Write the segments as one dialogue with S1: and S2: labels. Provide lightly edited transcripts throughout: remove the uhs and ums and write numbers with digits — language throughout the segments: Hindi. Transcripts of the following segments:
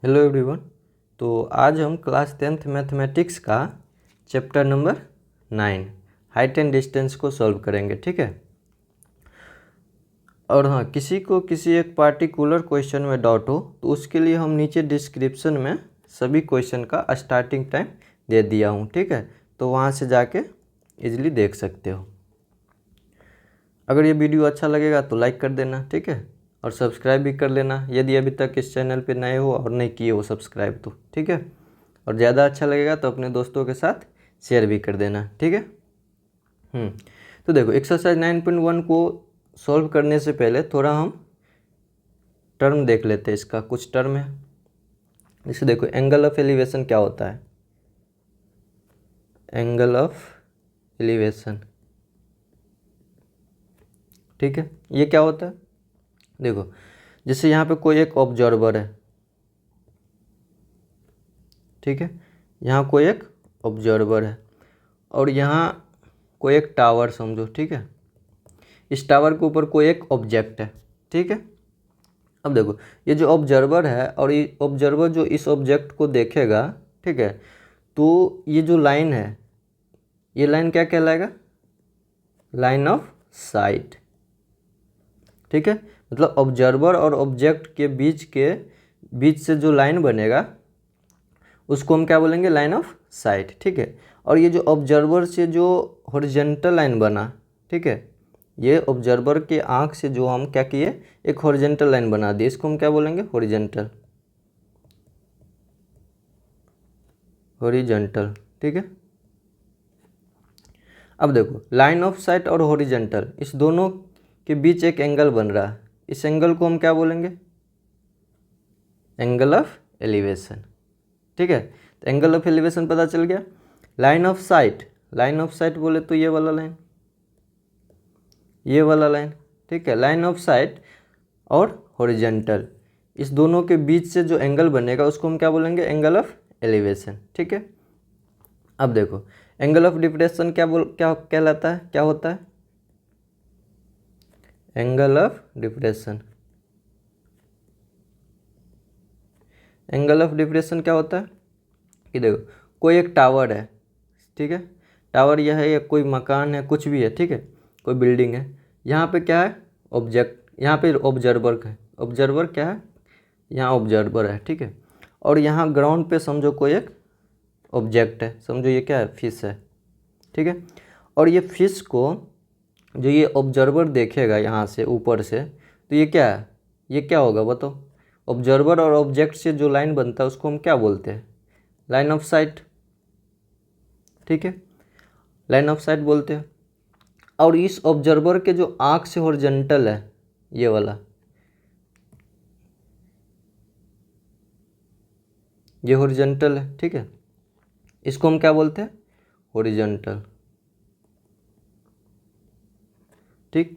S1: Hello everyone. तो आज हम क्लास 10th मैथमेटिक्स का chapter number 9 height and distance को सॉल्व करेंगे। ठीक है। और हाँ, किसी को किसी एक पार्टिकुलर क्वेश्चन में डाउट हो तो उसके लिए हम नीचे डिस्क्रिप्शन में सभी क्वेश्चन का स्टार्टिंग टाइम दे दिया हूँ। ठीक है, तो वहाँ से जाके इजीली देख सकते हो। अगर ये वीडियो अच्छा लगेगा तो लाइक कर देना। ठीक है, और सब्सक्राइब भी कर लेना यदि अभी तक इस चैनल पे नए हो और नहीं किए हो सब्सक्राइब तो। ठीक है, और ज़्यादा अच्छा लगेगा तो अपने दोस्तों के साथ शेयर भी कर देना। ठीक है। तो देखो, एक्सरसाइज 9.1 को सॉल्व करने से पहले थोड़ा हम टर्म देख लेते हैं। इसका कुछ टर्म है, जैसे देखो एंगल ऑफ एलिवेशन क्या होता है। एंगल ऑफ एलिवेशन, ठीक है, ये क्या होता है। देखो, जैसे यहाँ पे कोई एक ऑब्जर्वर है, ठीक है, यहाँ कोई एक ऑब्जर्वर है और यहाँ कोई एक टावर समझो। ठीक है, इस टावर के ऊपर कोई एक ऑब्जेक्ट है। ठीक है, अब देखो ये जो ऑब्जर्वर है और ये ऑब्जर्वर जो इस ऑब्जेक्ट को देखेगा, ठीक है, तो ये जो लाइन है, ये लाइन क्या कहलाएगा, लाइन ऑफ साइट। ठीक है, मतलब ऑब्जर्वर और ऑब्जेक्ट के बीच से जो लाइन बनेगा उसको हम क्या बोलेंगे, लाइन ऑफ साइट। ठीक है, और ये जो ऑब्जर्वर से जो हॉरिजॉन्टल लाइन बना, ठीक है, ये ऑब्जर्वर के आंख से जो हम क्या किए, एक हॉरिजॉन्टल लाइन बना दी, इसको हम क्या बोलेंगे, हॉरिजॉन्टल। हॉरिजॉन्टल, ठीक है। अब देखो लाइन ऑफ साइट और हॉरिजॉन्टल, इस दोनों के बीच एक एंगल बन रहा है, इस एंगल को हम क्या बोलेंगे, एंगल ऑफ एलिवेशन। ठीक है, तो एंगल ऑफ एलिवेशन पता चल गया। Line of site, line of site बोले तो ये वाला लाइन, ये वाला लाइन। ठीक है, लाइन ऑफ साइट और हॉरिजॉन्टल, इस दोनों के बीच से जो एंगल बनेगा उसको हम क्या बोलेंगे, एंगल ऑफ एलिवेशन। ठीक है, अब देखो एंगल ऑफ डिप्रेशन क्या कहलाता है, क्या होता है, angle of depression. Angle of depression क्या होता है कि देखो कोई एक टावर है, ठीक है, टावर यह है या कोई मकान है, कुछ भी है, ठीक है, कोई बिल्डिंग है, यहाँ पे क्या है, ऑब्जेक्ट, यहाँ पे ऑब्जर्वर है, ऑब्जर्वर क्या है, यहाँ ऑब्जर्वर है। ठीक है, और यहाँ ग्राउंड पे समझो कोई एक ऑब्जेक्ट है, समझो ये क्या है, फिश है। ठीक है, और ये फिश को जो ये ऑब्जर्वर देखेगा यहाँ से ऊपर से, तो ये क्या है, ये क्या होगा बताओ, ऑब्जर्वर और ऑब्जेक्ट से जो लाइन बनता है उसको हम क्या बोलते हैं, लाइन ऑफ साइट। ठीक है, लाइन ऑफ साइट बोलते हैं। और इस ऑब्जर्वर के जो आंख से हॉरिजॉन्टल है, ये वाला, ये हॉरिजॉन्टल है। ठीक है, इसको हम क्या बोलते हैं, हॉरिजॉन्टल। ठीक,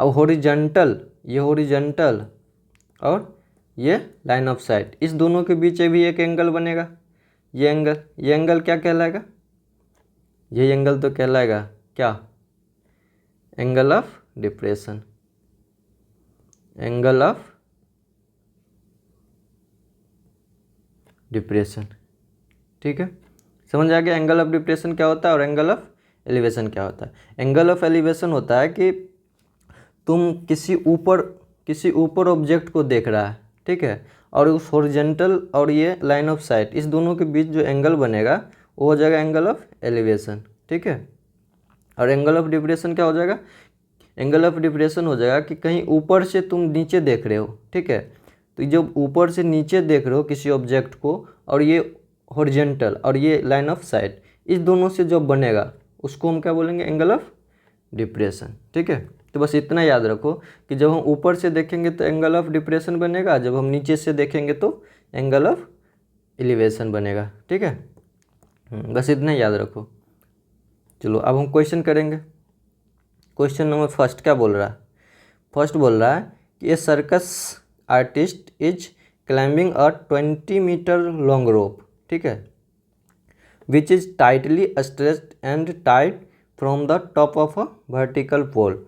S1: अब हॉरिजॉन्टल, ये हॉरिजॉन्टल और ये लाइन ऑफ साइट, इस दोनों के बीच भी एक एंगल बनेगा, ये एंगल, ये एंगल क्या कहलाएगा, ये एंगल तो कहलाएगा क्या, angle of depression. Angle of depression. ठीक है, समझ आ गया एंगल ऑफ डिप्रेशन क्या होता है और एंगल ऑफ एलिवेशन क्या होता है। एंगल ऑफ एलिवेशन होता है कि तुम किसी ऊपर ऑब्जेक्ट को देख रहा है, ठीक है, और उस हॉरिजॉन्टल और ये लाइन ऑफ साइट, इस दोनों के बीच जो एंगल बनेगा वो हो जाएगा एंगल ऑफ एलिवेशन। ठीक है, और एंगल ऑफ डिप्रेशन क्या हो जाएगा, एंगल ऑफ डिप्रेशन हो जाएगा कि कहीं ऊपर से तुम नीचे देख रहे हो, ठीक है, तो जब ऊपर से नीचे देख रहे हो किसी ऑब्जेक्ट को और ये हॉरिजॉन्टल और ये लाइन ऑफ साइट, इस दोनों से जो बनेगा उसको हम क्या बोलेंगे, एंगल ऑफ डिप्रेशन। ठीक है, तो बस इतना याद रखो कि जब हम ऊपर से देखेंगे तो एंगल ऑफ डिप्रेशन बनेगा, जब हम नीचे से देखेंगे तो एंगल ऑफ एलिवेशन बनेगा। ठीक है, बस इतना याद रखो। चलो अब हम क्वेश्चन करेंगे। क्वेश्चन नंबर फर्स्ट क्या बोल रहा है, फर्स्ट बोल रहा है कि a circus artist is climbing a 20 metre long rope, ठीक है, which is tightly stretched and tied from the top of a vertical pole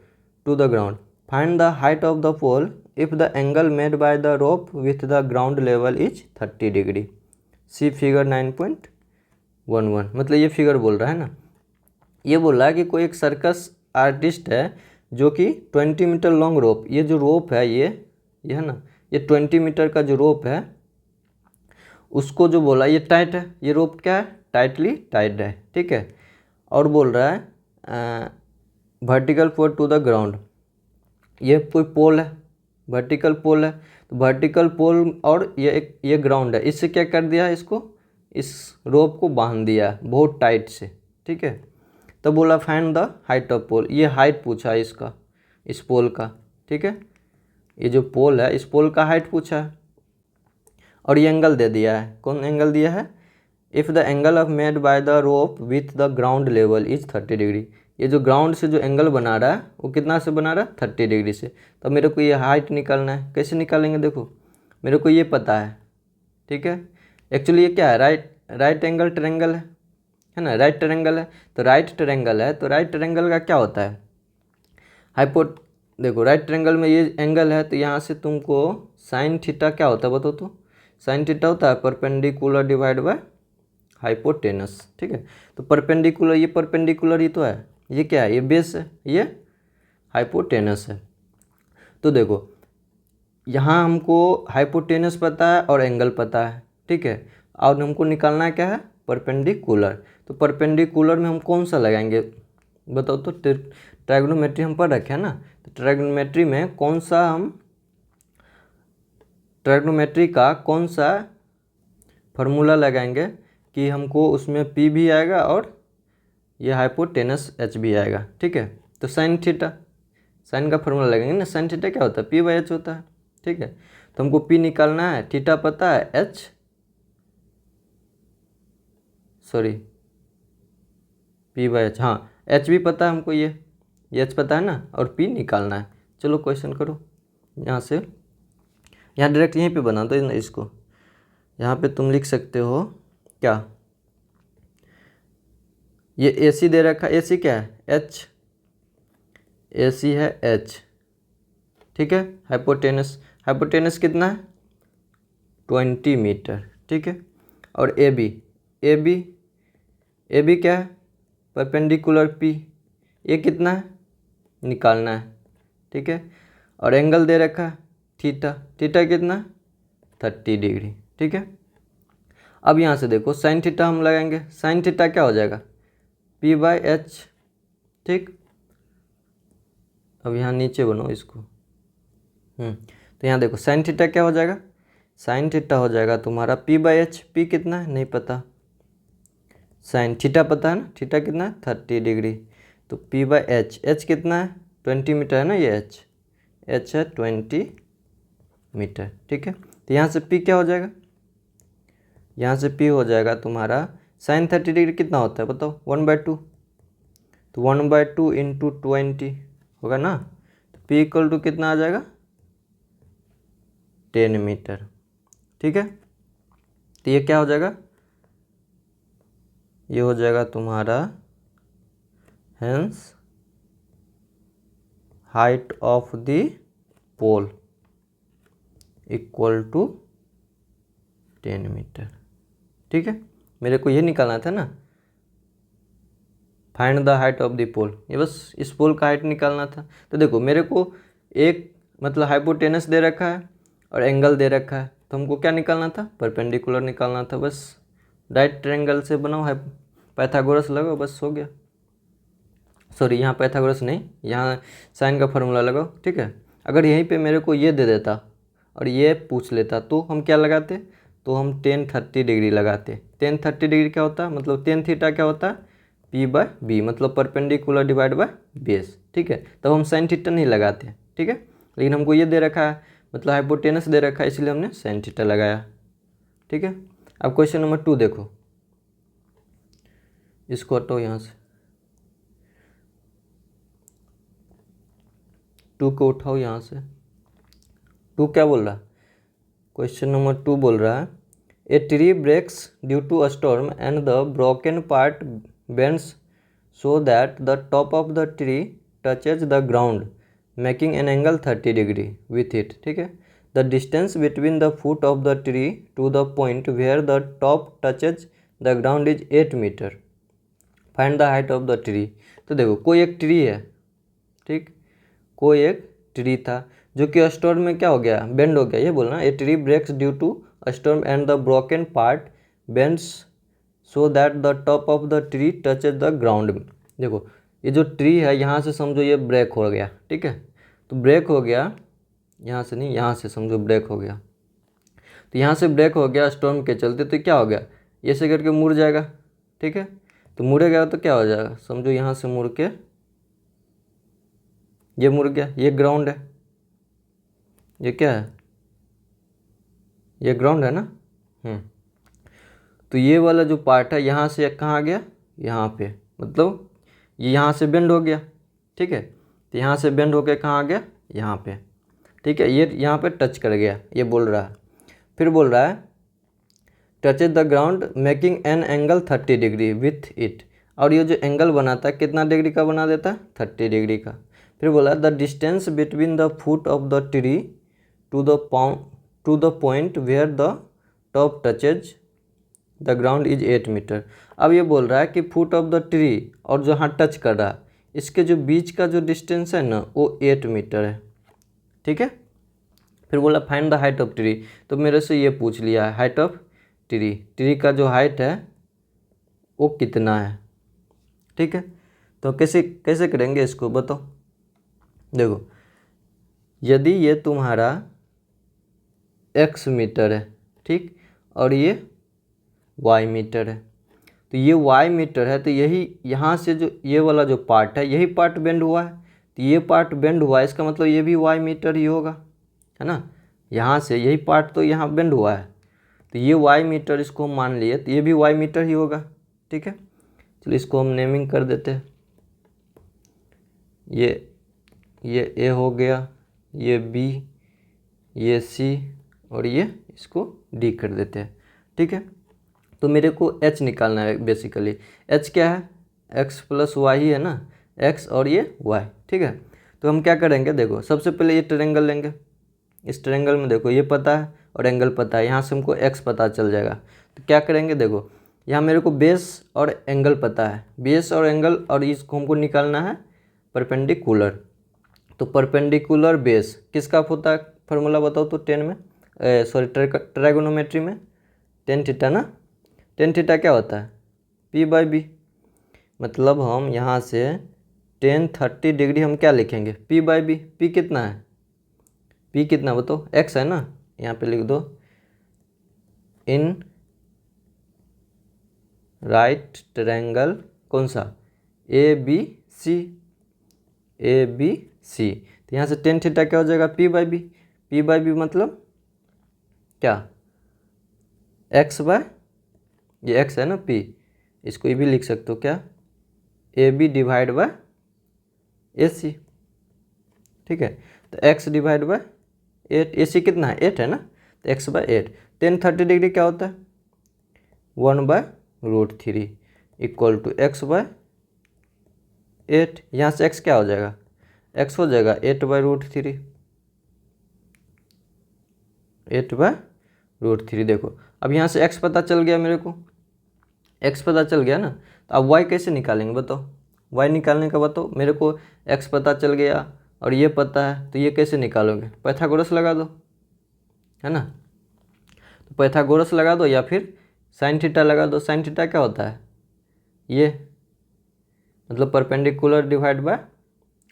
S1: to the ground. Find the height of the pole if the angle made by the rope with the ground level is 30 degree. See figure 9.11। मतलब ये फिगर बोल रहा है ना, ये बोल रहा है कि कोई एक सर्कस आर्टिस्ट है जो कि 20 मीटर लॉन्ग रोप, ये जो रोप है ये है ना, ये 20 मीटर का जो रोप है उसको जो बोला ये टाइट है, ये रोप क्या है, टाइटली टाइट है, ठीक है। और बोल रहा है vertical pole to the ground, ये कोई पोल है, वर्टिकल पोल है, तो वर्टिकल पोल और ये ग्राउंड है, इससे क्या कर दिया है, इसको इस रोप को बांध दिया बहुत टाइट से, ठीक है। तो बोला फाइंड द हाइट ऑफ पोल, ये हाइट पूछा है इसका, इस पोल का, ठीक है। ये जो पोल है इस पोल का हाइट पूछा है और ये एंगल दे दिया है। कौन एंगल दिया है, if the angle of made by the rope with the ground level is 30 degree. ये जो ग्राउंड से जो एंगल बना रहा है वो कितना से बना रहा है, 30 डिग्री से। तो मेरे को ये हाइट निकालना है, कैसे निकालेंगे, देखो मेरे को ये पता है, ठीक है। एक्चुअली ये क्या है, राइट एंगल ट्रायंगल है ना, राइट ट्रायंगल है, तो राइट ट्रायंगल है, तो राइट ट्रायंगल का क्या होता है, देखो राइट ट्रायंगल में ये एंगल है, तो यहाँ से तुमको साइन थीटा क्या होता है बताओ तो, साइन थीटा होता है परपेंडिकुलर डिवाइड बाय हाइपोटेनस, ठीक है। तो परपेंडिकुलर, ये परपेंडिकुलर ही तो है, ये क्या है, ये बेस है, ये हाइपोटेनस है। तो देखो यहाँ हमको हाइपोटेनस पता है और एंगल पता है, ठीक है, और हमको निकालना क्या है, परपेंडिकुलर। तो परपेंडिकुलर में हम कौन सा लगाएंगे बताओ तो, ट्रायगोनोमेट्री हम पढ़ रखे हैं ना, तो ट्रायगोनोमेट्री में कौन सा हम, ट्रायगोनोमेट्री का कौन सा फार्मूला लगाएंगे कि हमको उसमें पी भी आएगा और ये हाइपोटेनस एच भी आएगा, ठीक है। तो साइन थीटा, साइन का फार्मूला लगाएंगे ना, साइन थीटा क्या होता है, पी बाई एच होता है, ठीक है। तो हमको पी निकालना है, थीटा पता है, पी बाई एच, हाँ एच भी पता है हमको, ये एच पता है ना, और पी निकालना है। चलो क्वेश्चन करो यहाँ से, यहाँ डायरेक्ट यहीं पे बना दो इसको, यहाँ पे तुम लिख सकते हो क्या, ये ए सी दे रखा है, ए सी क्या है, एच, ए सी है एच, ठीक है। हाइपोटेनस कितना है, 20 मीटर, ठीक है। और ए बी क्या है, परपेंडिकुलर पी, ये कितना है निकालना है, ठीक है। और एंगल दे रखा है थीटा कितना है, 30 डिग्री, ठीक है। अब यहाँ से देखो साइन थीटा हम लगाएंगे, साइन थीटा क्या हो जाएगा, पी बाई एच, ठीक। अब यहाँ नीचे बनो इसको, तो यहाँ देखो साइन थीटा क्या हो जाएगा, साइन थीटा हो जाएगा तुम्हारा पी बाई एच, पी कितना है नहीं पता, साइन थीटा पता है ना, थीटा कितना है 30 डिग्री, तो पी बाई एच कितना है 20 मीटर है ना, ये एच है 20 मीटर, ठीक है। तो यहाँ से पी क्या हो जाएगा, यहाँ से पी हो जाएगा तुम्हारा साइन 30 डिग्री कितना होता है बताओ, 1/2, तो 1/2 इंटू 20 होगा ना, तो पी इक्वल टू कितना आ जाएगा 10 मीटर, ठीक है। तो ये क्या हो जाएगा, ये हो जाएगा तुम्हारा hence height of the pole equal to 10 metre, ठीक है। मेरे को ये निकालना था ना, find the height of the pole, ये बस इस पोल का हाइट निकालना था। तो देखो मेरे को एक मतलब हाइपोटेनस दे रखा है और एंगल दे रखा है, तो हमको क्या निकालना था, परपेंडिकुलर निकालना था। बस राइट ट्रायंगल से बनाओ, है पाइथागोरस लगाओ, बस हो गया। सॉरी यहाँ पाइथागोरस नहीं, यहाँ साइन का फार्मूला लगाओ, ठीक है। अगर यहीं पे मेरे को ये दे देता और ये पूछ लेता तो हम क्या लगाते, तो हम tan 30 डिग्री लगाते। tan 30 डिग्री क्या होता है, मतलब tan थीटा क्या होता है, पी बाय बी, मतलब परपेंडिकुलर डिवाइड बाय बेस, ठीक है। तब हम साइन थीटा नहीं लगाते, ठीक है। लेकिन हमको ये दे रखा है, मतलब हाइपोटेनस दे रखा है, इसलिए हमने साइन थीटा लगाया, ठीक है। अब क्वेश्चन नंबर 2 देखो, इसको हटाओ यहाँ से, 2 को उठाओ यहाँ से। 2 क्या बोल रहा है, क्वेश्चन नंबर 2 बोल रहा है a tree breaks due to a storm and the broken part bends so that the top of the tree touches the ground making an angle 30 degree with it, ठीक है। The distance between the foot of the tree to the point where the top touches the ground is 8 metre. Find the height of the tree. तो देखो कोई एक ट्री है, ठीक, कोई एक ट्री था जो कि स्टॉर्म में क्या हो गया, बेंड हो गया, ये बोलना। A tree breaks due to storm and the broken part bends so that the top of the tree touches the ground. देखो ये जो ट्री है यहाँ से समझो ये ब्रेक हो गया, ठीक है। तो ब्रेक हो गया, यहाँ से नहीं, यहाँ से समझो ब्रेक हो गया। तो यहाँ से ब्रेक हो गया स्टॉर्म के चलते, तो क्या हो गया, ये से करके मुड़ जाएगा, ठीक है। तो मुड़ेगा तो क्या हो जाएगा, समझो यहाँ से मुड़ के ये मुड़ गया, ये ग्राउंड है, ये क्या है, ये ग्राउंड है ना। तो ये वाला जो पार्ट है यहाँ से कहाँ आ गया, यहाँ पे, मतलब ये यहाँ से बेंड हो गया, ठीक है। तो यहाँ से बेंड होकर कहाँ आ गया, यहाँ पे, ठीक है। ये यहाँ पे टच कर गया, ये बोल रहा है। फिर बोल रहा है touches the ground making an angle 30 degree with it. और ये जो एंगल बनाता है कितना डिग्री का बना देता है, 30 डिग्री का। फिर बोला the distance between the foot of the tree to the point where the top touches the ground is 8 metre. अब ये बोल रहा है कि फुट ऑफ द ट्री और जो हाँ टच कर रहा है इसके जो बीच का जो डिस्टेंस है ना वो 8 मीटर है, ठीक है। फिर बोला find the height of tree. तो मेरे से ये पूछ लिया है हाइट ऑफ ट्री, ट्री का जो हाइट है वो कितना है, ठीक है। तो कैसे कैसे करेंगे इसको बताओ। देखो यदि ये तुम्हारा x मीटर है, ठीक, और ये y मीटर है, तो ये y मीटर है, तो यही यहाँ से जो ये वाला जो पार्ट है यही पार्ट बेंड हुआ है, तो ये पार्ट बेंड हुआ है, इसका मतलब ये भी y मीटर ही होगा, है ना। यहाँ से यही पार्ट तो यहाँ बेंड हुआ है, तो ये y मीटर इसको हम मान लिए, तो ये भी y मीटर ही होगा, ठीक है। चलो इसको हम नेमिंग कर देते हैं। ये A हो गया, ये B, ये C और ये इसको D कर देते हैं, ठीक है। तो मेरे को H निकालना है बेसिकली। H क्या है, x प्लस वाई ही है ना, x और ये y, ठीक है। तो हम क्या करेंगे, देखो सबसे पहले ये ट्रायंगल लेंगे। इस ट्रायंगल में देखो ये पता है और एंगल पता है, यहाँ से हमको x पता चल जाएगा। तो क्या करेंगे, देखो यहाँ मेरे को बेस और एंगल पता है, बेस और एंगल, और इसको हमको निकालना है परपेंडिकुलर। तो परपेंडिकुलर बेस किसका होता है, फार्मूला बताओ तो 10 में, सॉरी ट्राइगोनोमेट्री में टेन थीटा ना। टेन थीटा क्या होता है, p/b। मतलब हम यहाँ से टेन 30 डिग्री हम क्या लिखेंगे, p/b। p कितना है, p कितना बताओ, x है ना, यहाँ पे लिख दो इन राइट ट्रायंगल कौन सा, ABC, ABC। तो यहाँ से टेन थीटा क्या हो जाएगा, p/b। p/b मतलब क्या, x/, ये x है ना p, इसको ये भी लिख सकते हो क्या, AB डिवाइड बाय AC, ठीक है। तो x डिवाइड बाय 8, AC कितना है 8 है ना, तो x/8। टेन 30 डिग्री क्या होता है 1/√3 इक्वल टू x/8। यहाँ से x क्या हो जाएगा, x हो जाएगा 8/√3, 8/√3। देखो अब यहाँ से x पता चल गया मेरे को, x पता चल गया ना। तो अब y कैसे निकालेंगे बताओ, y निकालने का बताओ। मेरे को x पता चल गया और ये पता है, तो ये कैसे निकालोगे, पाइथागोरस लगा दो, है ना। तो पाइथागोरस लगा दो या फिर साइन थीटा लगा दो। साइन थीटा क्या होता है, ये मतलब परपेंडिकुलर डिवाइड बाय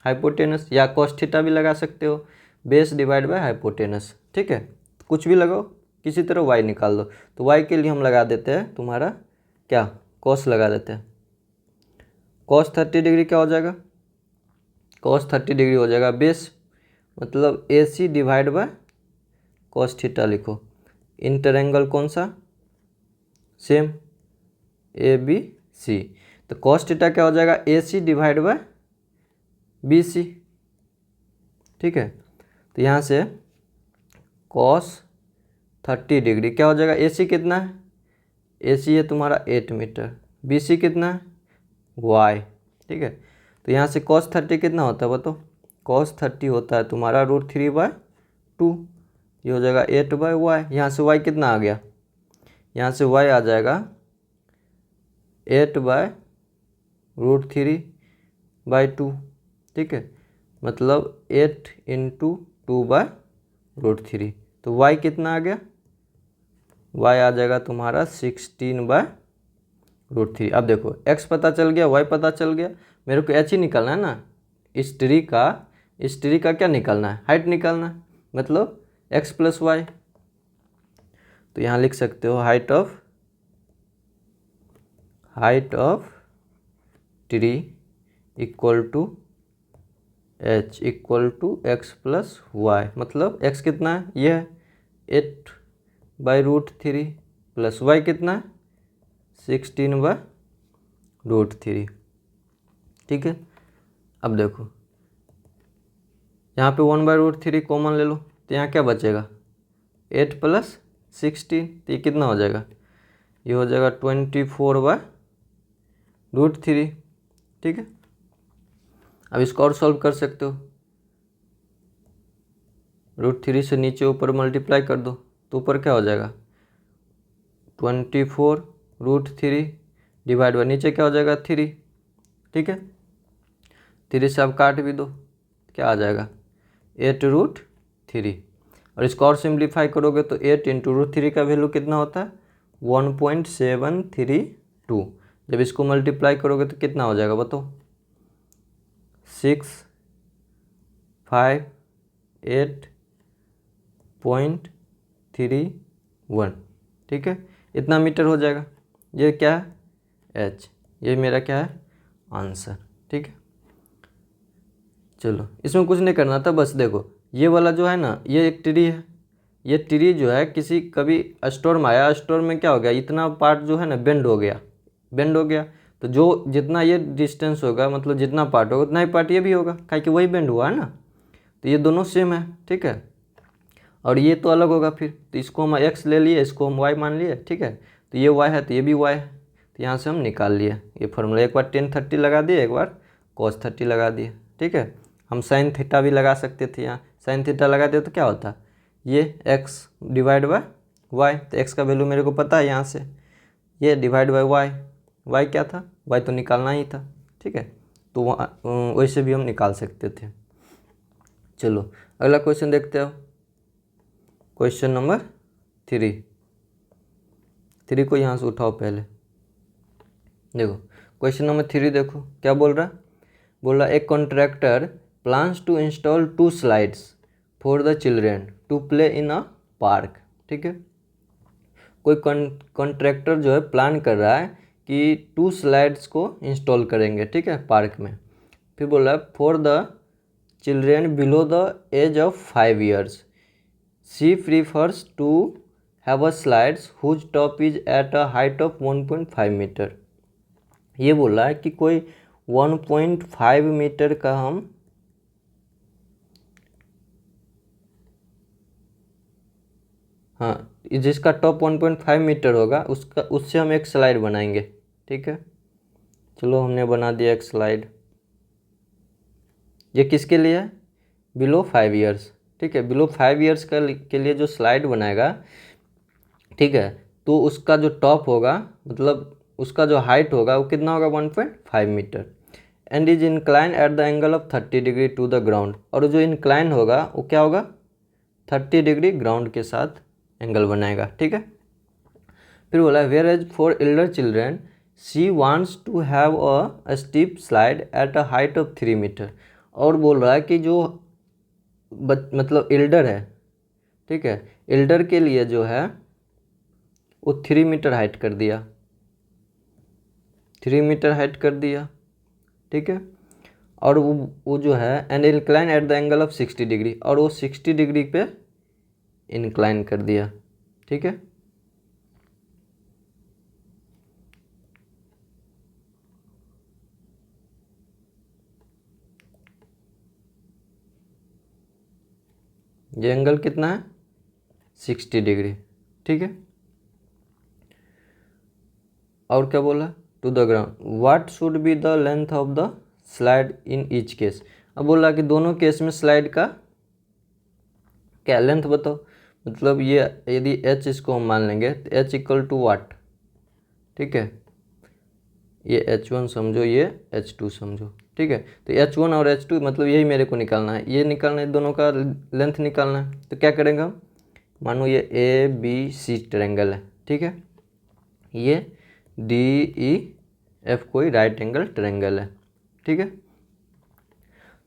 S1: हाइपोटेनस, या कॉस थीटा भी लगा सकते हो, बेस डिवाइड बाय हाइपोटेनस, ठीक है। कुछ भी लगाओ, किसी तरह y निकाल दो। तो y के लिए हम लगा देते हैं तुम्हारा क्या, कॉस लगा देते हैं। कॉस 30 डिग्री क्या हो जाएगा, कॉस 30 डिग्री हो जाएगा बेस, मतलब AC divide by cos theta लिखो। इन ट्रायंगल कौन सा, सेम ABC। तो कॉस थीटा क्या हो जाएगा, AC डिवाइड बाय BC, ठीक है। तो यहाँ से कॉस 30 डिग्री क्या हो जाएगा, AC कितना है, AC है तुम्हारा 8 मीटर, BC कितना है y, ठीक है। तो यहाँ से cos 30 कितना होता है बताओ, cos 30 होता है तुम्हारा √3/2, ये हो जाएगा 8/y। यहाँ से y कितना आ गया, यहाँ से y आ जाएगा 8/√3/2, ठीक है, मतलब 8 × 2/√3। तो y कितना आ गया, y आ जाएगा तुम्हारा 16/√3। अब देखो x पता चल गया, y पता चल गया, मेरे को h ही निकालना है ना, इस ट्री का क्या निकालना है, हाइट निकालना है, मतलब x + y। तो यहाँ लिख सकते हो height tree equal to h equal to x + y, मतलब x कितना है, ये है 8/√3 प्लस y कितना है 16/√3, ठीक है। अब देखो यहाँ पे 1/√3 कॉमन ले लो, तो यहाँ क्या बचेगा 8 + 16, तो ये कितना हो जाएगा, ये हो जाएगा 24/√3, ठीक है। अब इसको और सॉल्व कर सकते हो, √3 से नीचे ऊपर मल्टीप्लाई कर दो, तो ऊपर क्या हो जाएगा 24√3 डिवाइड बाई नीचे क्या हो जाएगा 3, ठीक है। 3 से आप काट भी दो, क्या आ जाएगा 8√3, और इसको और सिंप्लीफाई करोगे तो 8 × √3 का वैल्यू कितना होता है 1.732। जब इसको मल्टीप्लाई करोगे तो कितना हो जाएगा बताओ 658.31, ठीक है, इतना मीटर हो जाएगा। ये क्या है h, ये मेरा क्या है आंसर, ठीक है। चलो इसमें कुछ नहीं करना था, बस देखो ये वाला जो है ना, ये एक ट्री है, ये ट्री जो है किसी कभी स्टोर में आया, स्टोर में क्या हो गया, इतना पार्ट जो है ना बेंड हो गया, तो जो जितना ये डिस्टेंस होगा, मतलब जितना पार्ट होगा उतना ही पार्ट ये भी होगा, काहे कि वही बेंड हुआ है ना, तो ये दोनों सेम है, ठीक है। और ये तो अलग होगा फिर, तो इसको हम x ले लिए, इसको हम y मान लिए, ठीक है, तो ये y है तो ये भी y है, तो यहाँ से हम निकाल लिए ये फॉर्मूला, एक बार tan 30 लगा दिए, एक बार cos 30 लगा दिए, ठीक है। हम sin थीटा भी लगा सकते थे, यहाँ sin थीटा लगा दिए तो क्या होता, ये x डिवाइड बाय y, तो x का वैल्यू मेरे को पता है, यहाँ से ये डिवाइड बाय y क्या था, y तो निकालना ही था, ठीक है, तो वैसे भी हम निकाल सकते थे। चलो अगला क्वेश्चन देखते हो, क्वेश्चन नंबर 3 को यहाँ से उठाओ पहले, देखो क्वेश्चन नंबर 3 देखो क्या बोल रहा, एक contractor plans to install 2 slides for the children to play in a park, ठीक है। कोई कॉन्ट्रैक्टर जो है प्लान कर रहा है कि 2 स्लाइड्स को इंस्टॉल करेंगे, ठीक है, पार्क में। फिर बोल रहा है for the children below the age of 5 years she prefers to have a slides whose top is at a height of 1.5 metre. ये बोल रहा है कि कोई 1.5 मीटर का हम जिसका टॉप 1.5 मीटर होगा उससे हम एक स्लाइड बनाएंगे, ठीक है। चलो हमने बना दिया एक स्लाइड, ये किसके लिए है बिलो 5 years, ठीक है, बिलो 5 years के लिए जो स्लाइड बनाएगा, ठीक है, तो उसका जो टॉप होगा, मतलब उसका जो हाइट होगा वो कितना होगा 1.5 metre, and is incline at the angle of 30 degree to the ground, और जो इंक्लाइन होगा वो क्या होगा 30 डिग्री ग्राउंड के साथ एंगल बनाएगा, ठीक है। फिर बोला where as for elder children she wants to have a steep slide at a height of 3 metre, और बोल रहा है कि जो मतलब एल्डर है, ठीक है, एल्डर के लिए जो है वो 3 मीटर हाइट कर दिया, 3 मीटर हाइट कर दिया, ठीक है। और वो जो है and incline at the angle of 60 degree, और वो 60 डिग्री पे इंक्लाइन कर दिया, ठीक है। ये एंगल कितना है 60 डिग्री, ठीक है। और क्या बोला to the ground what should be the length of the slide in each case, अब बोल रहा कि दोनों केस में स्लाइड का क्या लेंथ बताओ। मतलब ये यदि h इसको हम मान लेंगे तो h इक्वल टू वाट, ठीक है, ये h1 समझो, ये h2 समझो, ठीक है। तो h1 और h2 मतलब यही मेरे को निकालना है, ये निकालना है, दोनों का लेंथ निकालना है। तो क्या करेंगे हम, मानो ये ए बी सी ट्रायंगल है, ठीक है, ये डी ई एफ कोई राइट एंगल ट्रायंगल है, ठीक है।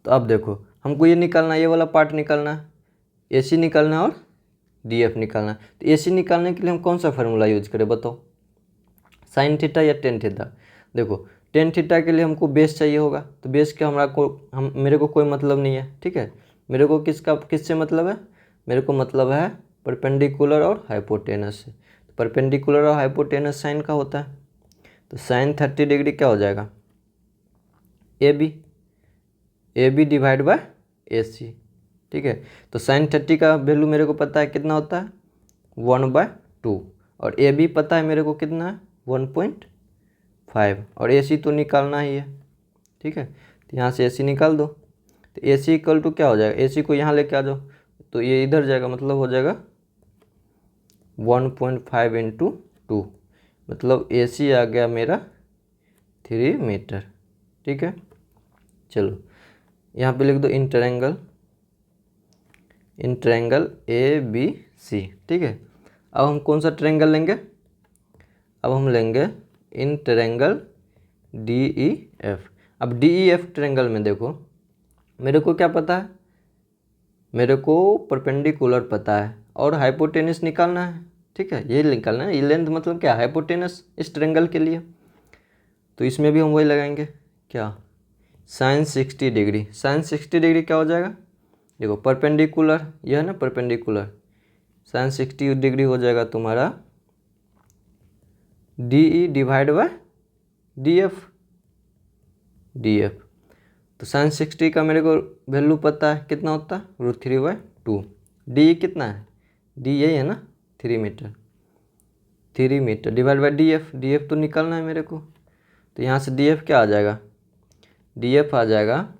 S1: तो अब देखो हमको ये निकालना है, ये वाला पार्ट निकालना है, ए सी निकालना है और डी एफ निकालना है। तो ए सी निकालने के लिए हम कौन सा फार्मूला यूज करें बताओ, साइन थीटा या टेन थीटा। देखो टेन थीटा के लिए हमको बेस चाहिए होगा, तो बेस के मेरे को कोई मतलब नहीं है, ठीक है। मेरे को किससे मतलब है, मेरे को मतलब है परपेंडिकुलर और हाइपोटेनस से। तो परपेंडिकुलर और हाइपोटेनस साइन का होता है, तो साइन 30 डिग्री क्या हो जाएगा, ए बी डिवाइड बाय ए सी, ठीक है। तो साइन 30 का वैल्यू मेरे को पता है कितना होता है 1/2, और ए बी पता है मेरे को कितना है 1.5, और ए सी तो निकालना ही है, ठीक है। तो यहाँ से ए सी निकाल दो, तो ए सी इक्वल टू क्या हो जाएगा, ए सी को यहाँ लेके आ जाओ तो ये इधर जाएगा, मतलब हो जाएगा 1.5 इंटू 2, मतलब ए सी आ गया मेरा 3 मीटर, ठीक है। चलो यहाँ पे लिख दो in triangle A B C, ठीक है। अब हम कौन सा ट्रायंगल लेंगे, अब हम लेंगे in triangle D E F. अब डी ई एफ ट्रायंगल में देखो मेरे को क्या पता है, मेरे को परपेंडिकुलर पता है और हाइपोटेनस निकालना है, ठीक है, ये निकालना है। ये लेंथ मतलब क्या, हाइपोटेनस इस ट्रायंगल के लिए। तो इसमें भी हम वही लगाएंगे, क्या, साइन 60 डिग्री। साइन 60 डिग्री क्या हो जाएगा, देखो परपेंडिकुलर, यह है ना परपेंडिकुलर, साइन 60 डिग्री हो जाएगा तुम्हारा D E divide by D F. तो साइन 60 का मेरे को वैल्यू पता है कितना होता है √3/2। डी कितना है, डी यही है ना 3 metre, 3 metre divide by D F तो निकालना है मेरे को। तो यहाँ से डी एफ क्या आ जाएगा, डी एफ आ जाएगा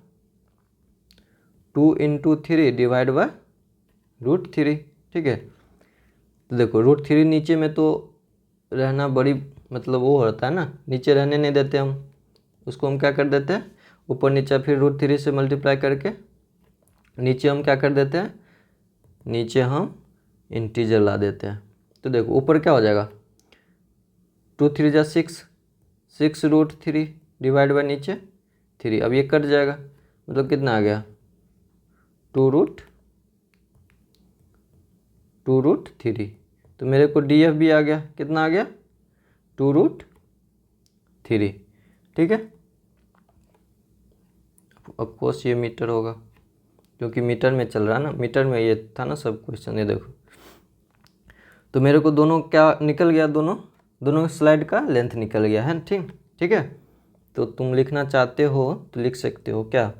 S1: 2 इंटू 3 डिवाइड बाय √3, ठीक है। तो देखो √3 नीचे में तो रहना बड़ी मतलब वो होता है ना, नीचे रहने नहीं देते हम, उसको हम क्या कर देते हैं ऊपर नीचे, फिर √3 से मल्टीप्लाई करके नीचे हम क्या कर देते हैं, नीचे हम इंटीजर ला देते हैं। तो देखो ऊपर क्या हो जाएगा 2 3 जा 6 √3 डिवाइड बाय नीचे 3, अब ये कट जाएगा, मतलब कितना आ गया 2√3। तो मेरे को डी एफ भी आ गया, कितना आ गया 2√3, ठीक है। ऑफकोर्स ये मीटर होगा क्योंकि मीटर में चल रहा है ना, मीटर में ये था ना सब क्वेश्चन, ये देखो। तो मेरे को दोनों क्या निकल गया, दोनों स्लाइड का लेंथ निकल गया है, ठीक है। तो तुम लिखना चाहते हो तो लिख सकते हो क्या,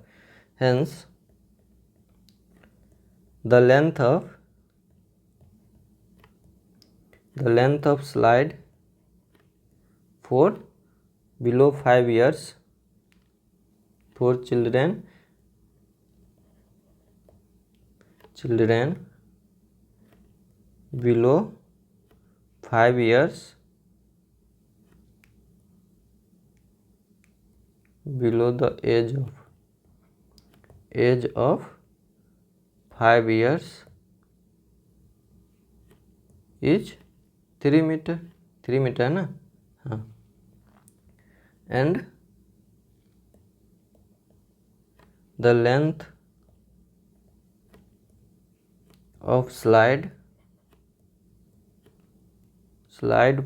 S1: hence the length of slide for below 5 years for children below 5 years below the age of 5 years is 3 metre, 3 metre है ना, हाँ। And the length of slide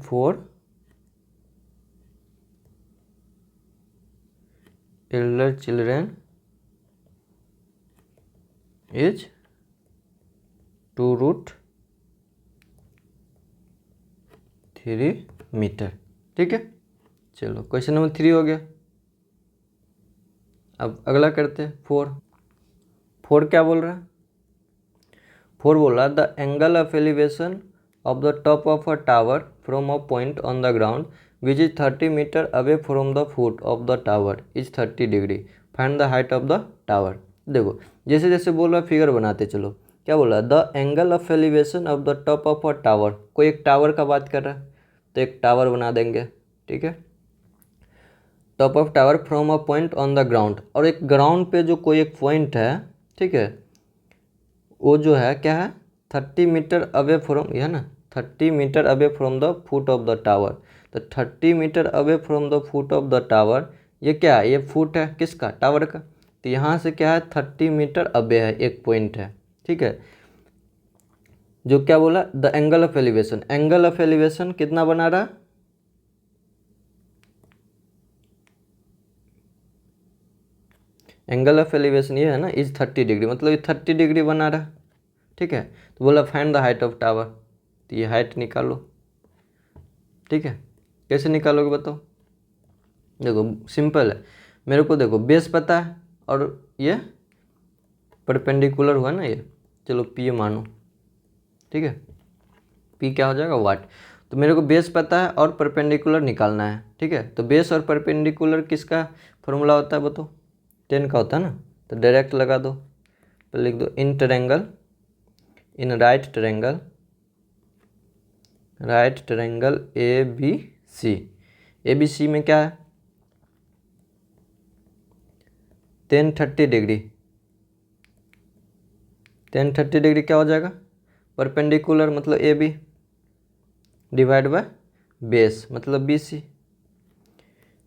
S1: for elder children is 2√3 metre, ठीक है। चलो क्वेश्चन नंबर 3 हो गया। अब अगला करते हैं 4 क्या बोल रहा है, 4 बोल रहा है the angle of elevation of the top of a tower from a point on the ground which is 30 metre away from the foot of the tower is 30 degree, find the height of the tower. देखो जैसे जैसे बोल रहा है फिगर बनाते चलो। क्या बोल रहा है, the angle of elevation of the top of a tower, कोई एक टावर का बात कर रहा है तो एक टावर बना देंगे, ठीक है। Top of tower from a point on the ground, और एक ग्राउंड पे जो कोई एक पॉइंट है, ठीक है, वो जो है क्या है 30 मीटर अवे फ्रॉम, यह है ना 30 metre away from the foot of the tower. तो 30 metre away from the foot of the tower, ये क्या है, ये फुट है किसका, टावर का। तो यहाँ से क्या है 30 मीटर अवे है, एक पॉइंट है, ठीक है। जो क्या बोला, the angle of elevation, angle of elevation कितना बना रहा, एंगल ऑफ एलिवेशन ये है ना इज 30 डिग्री, मतलब ये 30 डिग्री बना रहा, ठीक है। तो बोला find the height of tower, तो ये हाइट निकालो, ठीक है। कैसे निकालोगे बताओ, देखो सिंपल है, मेरे को देखो बेस पता है और ये परपेंडिकुलर हुआ ना ये, चलो पी मानो, ठीक है। पी क्या हो जाएगा, वाट। तो मेरे को बेस पता है और परपेंडिकुलर निकालना है, ठीक है। तो बेस और परपेंडिकुलर किसका फॉर्मूला होता है बताओ, 10 का होता है ना। तो डायरेक्ट लगा दो, तो लिख दो in triangle, in right triangle, right triangle A B C, A B C में क्या है 10 30 डिग्री, 10 30 डिग्री क्या हो जाएगा, परपेंडिकुलर मतलब A B divide by base मतलब बी सी।